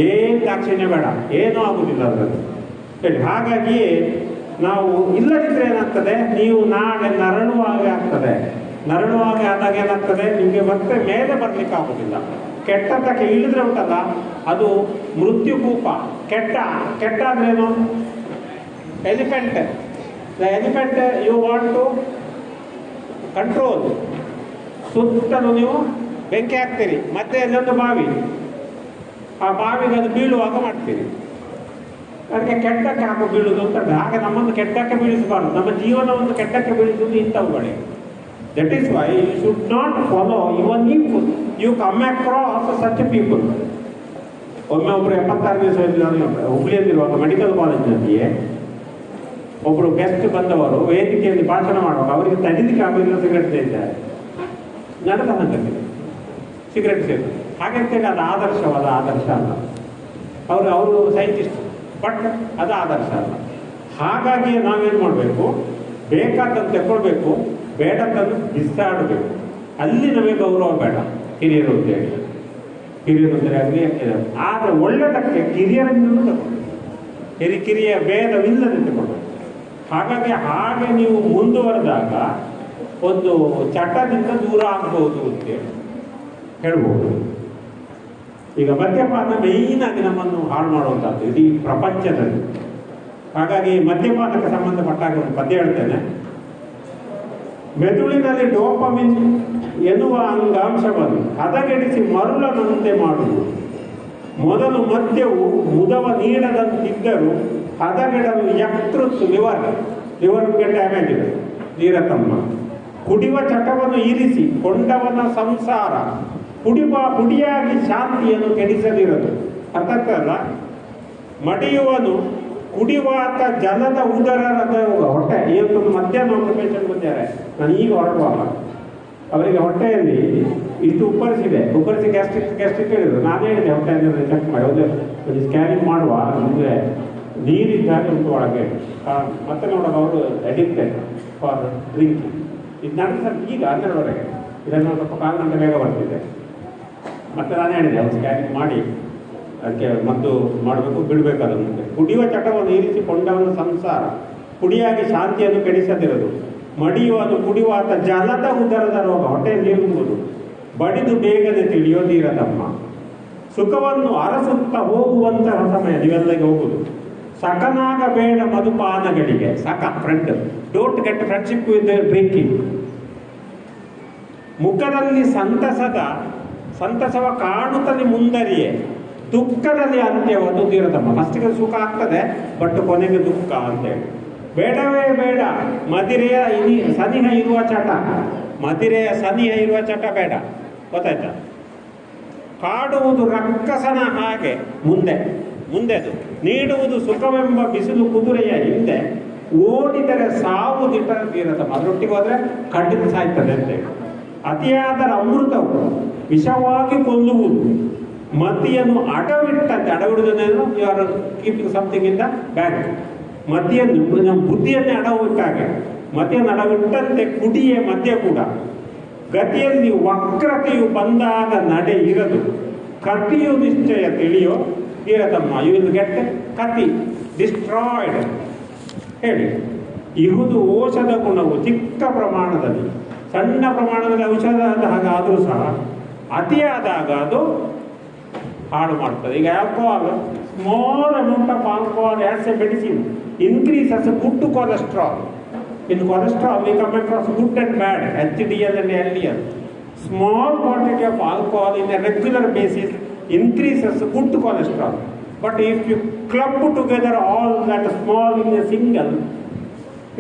ಏನು ದಾಕ್ಷಿಣ್ಯ ಬೇಡ, ಏನೂ ಆಗುವುದಿಲ್ಲ ಅದರಲ್ಲಿ ಹೇಳಿ. ಹಾಗಾಗಿಯೇ ನಾವು ಇಲ್ಲದಿದ್ದರೆ ಏನಾಗ್ತದೆ? ನೀವು ನಾಳೆ ನರಳುವಾಗ ಆಗ್ತದೆ. ನರಳುವಾಗ ಆದಾಗ ಏನಾಗ್ತದೆ? ನಿಮಗೆ ಮತ್ತೆ ಮೇಲೆ ಬರಲಿಕ್ಕೆ ಆಗೋದಿಲ್ಲ. ಕೆಟ್ಟದ್ದಕ್ಕೆ ಇಳಿದ್ರೆ ಉಂಟಲ್ಲ, ಅದು ಮೃತ್ಯುಕೂಪ. ಕೆಟ್ಟ ಅಂದ್ರೇನು? Elephant. The elephant you want to control. ಸುತ್ತಲೂ ನೀವು ಬೆಂಕಿ ಹಾಕ್ತೀರಿ, ಮತ್ತೆ ಎಲ್ಲೊಂದು ಬಾವಿ, ಆ ಬಾವಿಗೆ ಅದು ಬೀಳುವಾಗ ಮಾಡ್ತೀರಿ. ಅದಕ್ಕೆ ಕೆಟ್ಟಕ್ಕೆ ಹಾಕೋ ಬೀಳುವುದು ಅಂತ. ಹಾಗೆ ನಮ್ಮನ್ನು ಕೆಟ್ಟಕ್ಕೆ ಬೀಳಿಸಬಾರ್ದು, ನಮ್ಮ ಜೀವನವನ್ನು ಕೆಟ್ಟಕ್ಕೆ ಬೀಳಿಸುವುದು ಇಂಥವುಗಳೇ. That is why you should not follow even if you come across such people. ಒಮ್ಮೆ ಒಬ್ಬರು 76ನೇ ವಯಸ್ಸಿನಲ್ಲಿ ಹುಬ್ಳಿಯಲ್ಲಿರುವಾಗ ಮೆಡಿಕಲ್ ಕಾಲೇಜಿನಲ್ಲಿಯೇ ಒಬ್ಬರು ಗೆಸ್ಟ್ ಬಂದವರು ವೇದಿಕೆಯಲ್ಲಿ ಭಾಷಣ ಮಾಡುವಾಗ ಅವರಿಗೆ ತಡಿಲಿಕ್ಕೆ ಆಗೋದಿಲ್ಲ, ಸಿಗರೆಟ್ ಸೇರಿದ್ದಾರೆ. ನಡೆದ ಸಂಗತಿ ಸಿಗರೆಟ್ ಸೇರಿದ್ರು. ಹಾಗಂತೇಳಿ ಅದು ಆದರ್ಶವಾದ ಆದರ್ಶ ಅಲ್ಲ. ಅವರು ಸೈಂಟಿಸ್ಟ್, ಬಟ್ ಅದು ಆದರ್ಶ ಅಲ್ಲ. ಹಾಗಾಗಿ ನಾವೇನು ಮಾಡಬೇಕು, ಬೇಕಾದನ್ನು ತಗೊಳ್ಬೇಕು, ಬೇಡದನ್ನು ಬಿಸಾಡಬೇಕು. ಅಲ್ಲಿ ನಮಗೆ ಗೌರವ ಬೇಡ, ಹಿರಿಯರು ಅಂತೇಳಿ. ಹಿರಿಯರು ಅಂದರೆ ಆಗಲಿ ಆದರೆ ಒಳ್ಳೆಯದಕ್ಕೆ ಕಿರಿಯರನ್ನು ತಗೊಳ್ಳಿ, ಕಿರಿಯ ಭೇದವಿಲ್ಲದೆ ತಗೊಳ್ಬೇಕು. ಹಾಗೆ ನೀವು ಮುಂದುವರೆದಾಗ ಒಂದು ಚಟದಿಂದ ದೂರ ಆಗ್ಬೋದು ಅಂತೇಳಿ ಹೇಳ್ಬೋದು. ಈಗ ಮದ್ಯಪಾನ ಮೇಯ್ನಾಗಿ ನಮ್ಮನ್ನು ಹಾಳು ಮಾಡುವಂಥದ್ದು ಇಡೀ ಪ್ರಪಂಚದಲ್ಲಿ. ಹಾಗಾಗಿ ಮದ್ಯಪಾನಕ್ಕೆ ಸಂಬಂಧಪಟ್ಟಾಗ ಒಂದು ಪದ್ಯ ಹೇಳ್ತೇನೆ. ಮೆದುಳಿನಲ್ಲಿ ಡೋಪಮಿನ್ ಎನ್ನುವ ಅಂಗಾಂಶವನ್ನು ಹದಗೆಡಿಸಿ ಮರುಳನಂತೆ ಮಾಡುವುದು. ಮೊದಲು ಮದ್ಯವು ಮುದವ ನೀಡದಂತಿದ್ದರೂ ಹದಗೆಡಲು ಯಕೃತ್ತು ಲಿವರ್ಗೆ ಡ್ಯಾಮೇಜ್ ಇದೆ, ನೀರತಮ್ಮ. ಕುಡಿಯುವ ಚಟವನ್ನು ಇರಿಸಿ ಕೊಂಡವನ ಸಂಸಾರ ಪುಡಿಯಾಗಿ ಶಾಂತಿಯನ್ನು ಕೆಡಿಸದಿರದು. ಅರ್ಥಕ್ಕಲ್ಲ, ಮಡಿಯುವನು ಕುಡಿಯುವಾತ ಜಲದ ಉದರದ ಹೊಟ್ಟೆ. ಇವತ್ತೊಂದು ಮಧ್ಯಾಹ್ನ ಒಬ್ಬರು ಪೇಷಂಟ್ ಬಂದಿದ್ದಾರೆ, ನಾನು ಈಗ ಹೊರಡುವಾಗ ಅವರಿಗೆ ಹೊಟ್ಟೆಯಲ್ಲಿ ಇಷ್ಟು ಉಪ್ಪರಿಸಿ ಗ್ಯಾಸ್ಟ್ರಿಕ್ ಹೇಳಿದ್ರು. ನಾನು ಹೇಳಿದೆ ಹೊಟ್ಟೆಯಲ್ಲಿ ಚೆಕ್ ಮಾಡಿ, ಒಂದು ಸ್ಕ್ಯಾನಿಂಗ್ ಮಾಡುವ, ಅಂದರೆ ನೀರಿದ್ದಾಗ ಉಂಟು ಒಳಗೆ. ಮತ್ತೆ ನೋಡುವಾಗ ಅವರು ಅಡಿಕ್ಟೆಡ್ ಫಾರ್ ಡ್ರಿಂಕಿಂಗ್. ಇದು ನಡೆದ ಈಗ 12ವರೆಗೆ, ಇದನ್ನು ಸ್ವಲ್ಪ 4 ಗಂಟೆ ಬೇಗ ಬರ್ತಿದೆ. ಮತ್ತೆ ನಾನು ಹೇಳಿದೆ ಅವ್ರು ಸ್ಕ್ಯಾನಿಂಗ್ ಮಾಡಿ ಅದಕ್ಕೆ ಮದ್ದು ಮಾಡಬೇಕು, ಬಿಡಬೇಕು ಅದನ್ನು. ಕುಡಿಯುವ ಚಟವನ್ನು ಇರಿಸಿ ಕೊಂಡವನ ಸಂಸಾರ ಪುಡಿಯಾಗಿ ಶಾಂತಿಯನ್ನು ಕೆಡಿಸದಿರದು. ಮಡಿಯುವನು ಕುಡಿಯುವಾತ ಜಲದ ಉದರದ ರೋಗ, ಹೊಟ್ಟೆಯಲ್ಲಿ ನೀರುವುದು ಬಡಿದು ಬೇಗನೆ ತಿಳಿಯೋದಿರದಮ್ಮ. ಸುಖವನ್ನು ಅರಸುತ್ತಾ ಹೋಗುವಂತಹ ಸಮಯ ನೀವೆಲ್ಲಗೆ ಹೋಗುದು. ಸಕನಾಗಬೇಡ ಮಧುಪಾನಗಳಿಗೆ. ಸಕ friend, don't get friendship with drinking. ಮುಖದಲ್ಲಿ ಸಂತಸವ ಕಾಣುತ್ತದೆ ಮುಂದರಿಯೇ, ದುಃಖದಲ್ಲಿ ಅಂತ್ಯವನ್ನು ತೀರದಮ್ಮ. ಫಸ್ಟಿಗೆ ಸುಖ ಆಗ್ತದೆ, ಬಟ್ ಕೊನೆಗೆ ದುಃಖ ಅಂತೇಳಿ. ಬೇಡವೇ ಬೇಡ ಮದಿರೆಯ ಸನಿಹ ಇರುವ ಚಟ ಬೇಡ, ಗೊತ್ತಾಯ್ತಾ? ಕಾಡುವುದು ರಕ್ಕಸನ ಹಾಗೆ ಮುಂದೆದು ನೀಡುವುದು ಸುಖವೆಂಬ ಬಿಸಿಲು ಕುದುರೆಯ ಹಿಂದೆ, ಓಡಿದರೆ ಸಾವು ತೀರದಮ್ಮ. ಅದರೊಟ್ಟಿಗೆ ಹೋದರೆ ಖಂಡಿತ ಸಾಯ್ತದೆ ಅಂತೇಳಿ. ಅತಿಯಾದರ ಅಮೃತವು ವಿಷವಾಗಿ ಕೊಲ್ಲುವುದು. ಮತಿಯನ್ನು ಅಡವಿಡುವುದನ್ನೇನು you are keeping something in the bag. ಮತಿಯನ್ನು ನಮ್ಮ ಬುದ್ಧಿಯನ್ನೇ ಅಡವಿಟ್ಟಾಗೆ, ಮತಿಯನ್ನು ಅಡವಿಟ್ಟಂತೆ ಕುಡಿಯೇ ಮದ್ಯ ಕೂಡ. ಗತಿಯಲ್ಲಿ ವಕ್ರತೆಯು ಬಂದಾಗ ನಡೆ ಇರದು, ಕತಿಯು ನಿಶ್ಚಯ ತಿಳಿಯೋ ಇರದಮ್ಮ. ಯು ವಿಲ್ ಗೆಟ್ ಕತಿ ಡಿಸ್ಟ್ರಾಯ್ಡ್ ಹೇಳಿ. ಇಹುದು ಔಷಧ ಗುಣವು ಚಿಕ್ಕ ಪ್ರಮಾಣದಲ್ಲಿ, ಸಣ್ಣ ಪ್ರಮಾಣದಲ್ಲಿ ಔಷಧ ಹಾಗಾದರೂ ಸಹ ಅತಿಯಾದಾಗ ಅದು ಹಾಳು ಮಾಡ್ತದೆ. ಈಗ alcohol, small amount of alcohol as A medicine increases good cholesterol. In cholesterol we come across good and bad, HDL and LDL. Small quantity of alcohol in a regular basis increases good cholesterol. But if you club together all that small in a single,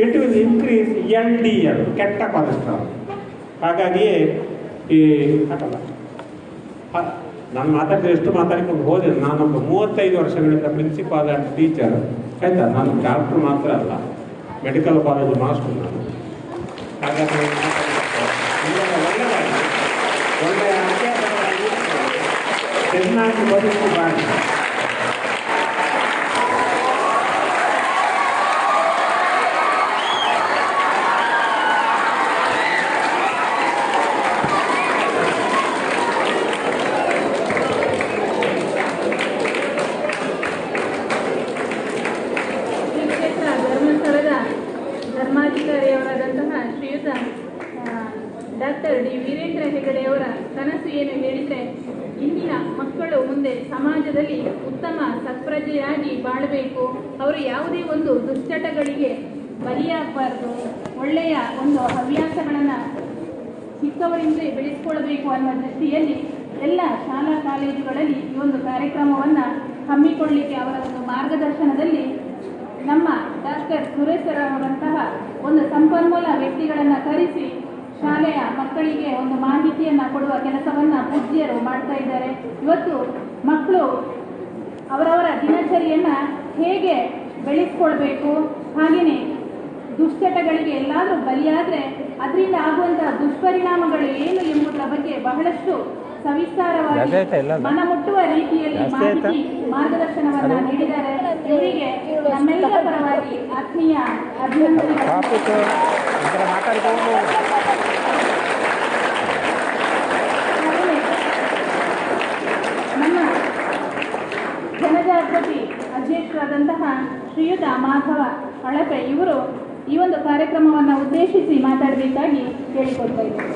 it will increase LDL, ಕೆಟ್ಟ cholesterol. ಹಾಗಾಗಿ ಹಾಕಲ್ಲ. ನಾನು ಎಷ್ಟು ಮಾತಾಡಿಕೊಂಡು ಹೋದೆ. ನಾನೊಬ್ಬ 35 ವರ್ಷಗಳಿಂದ principal and teacher, ಆಯಿತಾ. ನಾನು ಡಾಕ್ಟ್ರು ಮಾತ್ರ ಅಲ್ಲ, ಮೆಡಿಕಲ್ ಕಾಲೇಜ್ ಮಾಸ್ಟರ್ ನಾನು. ಹಾಗಾಗಿ ಒಳ್ಳೆಯ ಅಭ್ಯಾಸಗಳಾಗಿ ಚೆನ್ನಾಗಿ ಬದುಕಬಾರದು. ಧರ್ಮಾಧಿಕಾರಿಯವರಾದಂತಹ ಶ್ರೀಯುತ ಡಾಕ್ಟರ್ ಡಿ ವೀರೇಂದ್ರ ಹೆಗಡೆಯವರ ಕನಸು ಏನು ಹೇಳಿದರೆ, ಇಂದಿನ ಮಕ್ಕಳು ಮುಂದೆ ಸಮಾಜದಲ್ಲಿ ಉತ್ತಮ ಸತ್ಪ್ರಜೆಯಾಗಿ ಬಾಳಬೇಕು, ಅವರು ಯಾವುದೇ ಒಂದು ದುಶ್ಚಟಗಳಿಗೆ ಬಲಿಯಾಗಬಾರ್ದು, ಒಳ್ಳೆಯ ಒಂದು ಹವ್ಯಾಸಗಳನ್ನು ಚಿಕ್ಕವರಿಂದ ಬೆಳೆಸಿಕೊಳ್ಳಬೇಕು ಅನ್ನೋ ದೃಷ್ಟಿಯಲ್ಲಿ ಎಲ್ಲ ಶಾಲಾ ಕಾಲೇಜುಗಳಲ್ಲಿ ಈ ಒಂದು ಕಾರ್ಯಕ್ರಮವನ್ನು ಹಮ್ಮಿಕೊಳ್ಳಲಿಕ್ಕೆ ಅವರ ಒಂದು ಮಾರ್ಗದರ್ಶನದಲ್ಲಿ ನಮ್ಮ ಡಾಕ್ಟರ್ ಸುರೇಶರ್ ಅವರಂತಹ ಒಂದು ಸಂಪನ್ಮೂಲ ವ್ಯಕ್ತಿಗಳನ್ನು ಕರೆಸಿ ಶಾಲೆಯ ಮಕ್ಕಳಿಗೆ ಒಂದು ಮಾಹಿತಿಯನ್ನು ಕೊಡುವ ಕೆಲಸವನ್ನು ಪೂಜ್ಯರು ಮಾಡ್ತಾ ಇದ್ದಾರೆ. ಇವತ್ತು ಮಕ್ಕಳು ಅವರವರ ದಿನಚರಿಯನ್ನು ಹೇಗೆ ಬೆಳೆಸ್ಕೊಳ್ಬೇಕು, ಹಾಗೆಯೇ ದುಶ್ಚಟಗಳಿಗೆ ಎಲ್ಲಾದರೂ ಬಲಿಯಾದರೆ ಅದರಿಂದ ಆಗುವಂತಹ ದುಷ್ಪರಿಣಾಮಗಳು ಏನು ಎಂಬುದರ ಬಗ್ಗೆ ಬಹಳಷ್ಟು ಸವಿಸ್ತಾರವಾಗಿ ಮನಮುಟ್ಟುವ ರೀತಿಯಲ್ಲಿ ಮಾಹಿತಿ ಮಾರ್ಗದರ್ಶನವನ್ನು ನೀಡಿದ್ದಾರೆ. ಇವರಿಗೆ ನಮ್ಮೆಲ್ಲರ ಪರವಾಗಿ ಆತ್ಮೀಯ ಅಭಿನಂದನೆಗಳು. ನಮ್ಮ ಜನಜಾಗೃತಿ ಅಧ್ಯಕ್ಷರಾದಂತಹ ಶ್ರೀಯುತ ಮಾಧವ ಅಳಪೆ ಇವರು ಈ ಒಂದು ಕಾರ್ಯಕ್ರಮವನ್ನು ಉದ್ದೇಶಿಸಿ ಮಾತಾಡಬೇಕಾಗಿ ಕೇಳಿಕೊಳ್ತಾ ಇದ್ದಾರೆ.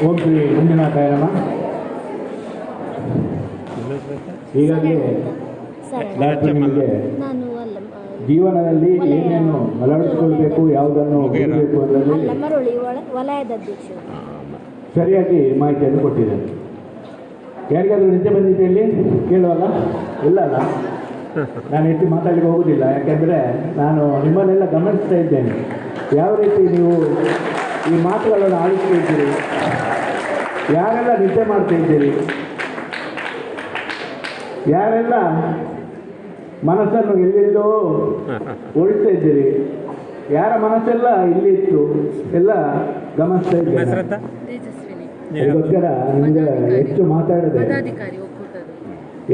ಓಂ ಶ್ರೀ ಮಂಜುನಾಥಾಯ ನಮಃ. ಈಗಾಗಲೇ ಡಾಕ್ಟರ್ ನಿಮಗೆ ಜೀವನದಲ್ಲಿ ಏನೇನು ಅಳವಡಿಸಿಕೊಳ್ಬೇಕು, ಯಾವುದನ್ನು ಹೋಗಬೇಕು ಅನ್ನೋದ್ರಲ್ಲಿ ವಲಯದ ಅಧ್ಯಕ್ಷರು ಸರಿಯಾಗಿ ಮಾಹಿತಿಯನ್ನು ಕೊಟ್ಟಿದ್ದಾರೆ. ಯಾರಿಗಾದ್ರೂ ನಿದ್ದೆ ಬಂದಿದೆ ಇಲ್ಲಿ ಕೇಳುವಲ್ಲ? ಇಲ್ಲ ಅಲ್ಲ, ನಾನು ಹೆಚ್ಚು ಮಾತಾಡಲಿಕ್ಕೆ ಹೋಗುವುದಿಲ್ಲ. ಯಾಕೆಂದರೆ ನಾನು ನಿಮ್ಮನ್ನೆಲ್ಲ ಗಮನಿಸ್ತಾ ಇದ್ದೇನೆ, ಯಾವ ರೀತಿ ನೀವು ಈ ಮಾತುಗಳನ್ನು ಆಲಿಸ್ತಾ ಇದ್ದೀರಿ, ಯಾರೆಲ್ಲ ನಿದ್ದೆ ಮಾಡ್ತಾ ಇದ್ದೀರಿ, ಯಾರೆಲ್ಲ ಮನಸ್ಸನ್ನು ಎಲ್ಲೆಲ್ಲೋ ಓಡಿಸ್ತಾ ಇದ್ದೀರಿ, ಯಾರ ಮನಸ್ಸೆಲ್ಲ ಇಲ್ಲಿತ್ತು ಎಲ್ಲ ಗಮನಿಸ್ತಾ ಇದ್ದೀರಿ. ಅದಕ್ಕೋಸ್ಕರ ನಿಮಗೆ ಹೆಚ್ಚು ಮಾತಾಡಿದೆ,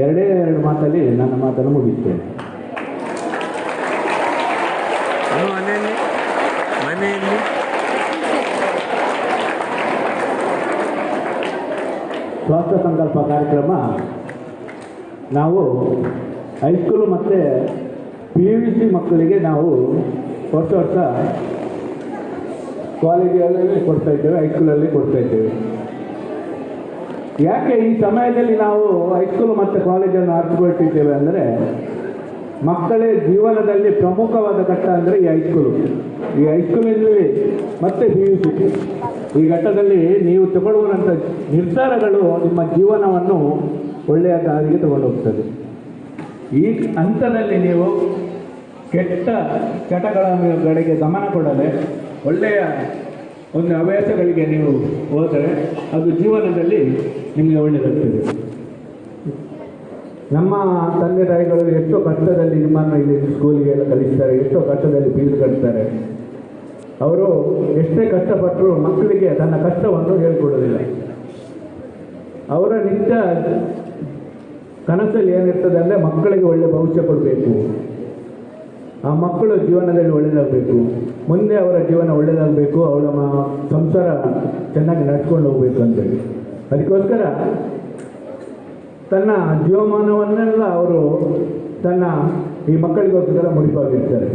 ಎರಡೇ ಎರಡು ಮಾತಲ್ಲಿ ನನ್ನ ಮಾತನ್ನು ಮುಗಿಸ್ತೇನೆ. ಸ್ವಾಸ್ಥ್ಯ ಸಂಕಲ್ಪ ಕಾರ್ಯಕ್ರಮ ನಾವು ಹೈಸ್ಕೂಲು ಮತ್ತು PUC ಮಕ್ಕಳಿಗೆ ನಾವು ವರ್ಷ ವರ್ಷ ಕಾಲೇಜಲ್ಲಿ ಕೊಡ್ತಾ ಇದ್ದೇವೆ, ಹೈಸ್ಕೂಲಲ್ಲಿ ಕೊಡ್ತಾ ಇದ್ದೇವೆ. ಯಾಕೆ ಈ ಸಮಯದಲ್ಲಿ ನಾವು ಹೈಸ್ಕೂಲು ಮತ್ತು ಕಾಲೇಜನ್ನು ಆರಿಸಿಕೊಳ್ತಿದ್ದೇವೆ ಅಂದರೆ, ಮಕ್ಕಳ ಜೀವನದಲ್ಲಿ ಪ್ರಮುಖವಾದ ಘಟ್ಟ ಅಂದರೆ ಈ ಹೈಸ್ಕೂಲು. ಈ ಹೈಸ್ಕೂಲಿನಲ್ಲಿ ಮತ್ತು PUC ಈ ಘಟ್ಟದಲ್ಲಿ ನೀವು ತಗೊಳ್ಳುವಂಥ ನಿರ್ಧಾರಗಳು ನಿಮ್ಮ ಜೀವನವನ್ನು ಒಳ್ಳೆಯ ದಾರಿಗೆ ತಗೊಂಡೋಗ್ತದೆ. ಈ ಹಂತದಲ್ಲಿ ನೀವು ಕೆಟ್ಟ ಚಟಗಳ ಕಡೆಗೆ ಗಮನ ಕೊಡದೆ ಒಳ್ಳೆಯ ಒಂದು ಹವ್ಯಾಸಗಳಿಗೆ ನೀವು ಹೋದರೆ ಅದು ಜೀವನದಲ್ಲಿ ನಿಮಗೆ ಒಳ್ಳೆಯದಾಗ್ತದೆ. ನಮ್ಮ ತಂದೆ ತಾಯಿಗಳು ಎಷ್ಟೋ ಕಷ್ಟದಲ್ಲಿ ನಿಮ್ಮನ್ನು ಇಲ್ಲಿ ಸ್ಕೂಲಿಗೆ ಎಲ್ಲ ಕಲಿಸ್ತಾರೆ, ಎಷ್ಟೋ ಕಷ್ಟದಲ್ಲಿ ಫೀಸ್ ಕಟ್ತಾರೆ. ಅವರು ಎಷ್ಟೇ ಕಷ್ಟಪಟ್ಟರು ಮಕ್ಕಳಿಗೆ ತನ್ನ ಕಷ್ಟವನ್ನು ಹೇಳ್ಕೊಡೋದಿಲ್ಲ. ಅವರ ನಿತ್ಯ ಕನಸಲ್ಲಿ ಏನಿರ್ತದೆ ಅಂದರೆ ಮಕ್ಕಳಿಗೆ ಒಳ್ಳೆಯ ಭವಿಷ್ಯ ಕೊಡಬೇಕು, ಆ ಮಕ್ಕಳು ಜೀವನದಲ್ಲಿ ಒಳ್ಳೆಯದಾಗಬೇಕು, ಮುಂದೆ ಅವರ ಜೀವನ ಒಳ್ಳೆಯದಾಗಬೇಕು, ಅವಳ ಸಂಸಾರ ಚೆನ್ನಾಗಿ ನಡ್ಸ್ಕೊಂಡು ಹೋಗಬೇಕು ಅಂತೇಳಿ. ಅದಕ್ಕೋಸ್ಕರ ತನ್ನ ಜೀವಮಾನವನ್ನೆಲ್ಲ ಅವರು ತನ್ನ ಈ ಮಕ್ಕಳಿಗೋಸ್ಕರ ಮುಡಿಪಾಗಿರ್ತಾರೆ.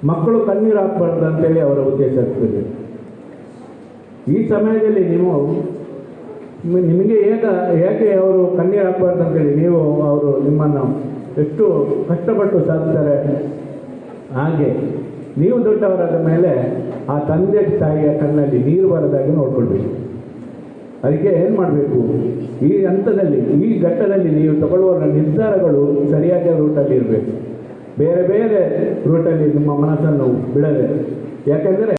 ಮಕ್ಕಳು ಕಣ್ಣೀರು ಹಾಕಬಾರ್ದು ಅಂತೇಳಿ ಅವರ ಉದ್ದೇಶ ಆಗ್ತದೆ. ಈ ಸಮಯದಲ್ಲಿ ನಿಮಗೆ ಹೇಗೆ ಅವರು ಕಣ್ಣೀರು ಹಾಕಬಾರ್ದು ಅಂತೇಳಿ ಅವರು ನಿಮ್ಮನ್ನು ಎಷ್ಟು ಕಷ್ಟಪಟ್ಟು ಸಾಧ್ತಾರೆ, ಹಾಗೆ ನೀವು ದೊಡ್ಡವರಾದ ಮೇಲೆ ಆ ತಂದೆ ತಾಯಿಯ ಕಣ್ಣಲ್ಲಿ ನೀರು ಬರದಾಗಿ ನೋಡ್ಕೊಳ್ಬೇಕು. ಅದಕ್ಕೆ ಏನು ಮಾಡಬೇಕು, ಈ ಹಂತದಲ್ಲಿ ಈ ಘಟ್ಟದಲ್ಲಿ ನೀವು ತಗೊಳ್ಳುವ ನಿರ್ಧಾರಗಳು ಸರಿಯಾದ ರೂಟಲ್ಲಿ ಇರಬೇಕು. ಬೇರೆ ಬೇರೆ ರೂಟಲ್ಲಿ ನಿಮ್ಮ ಮನಸ್ಸನ್ನು ಬಿಡದೆ. ಯಾಕೆಂದರೆ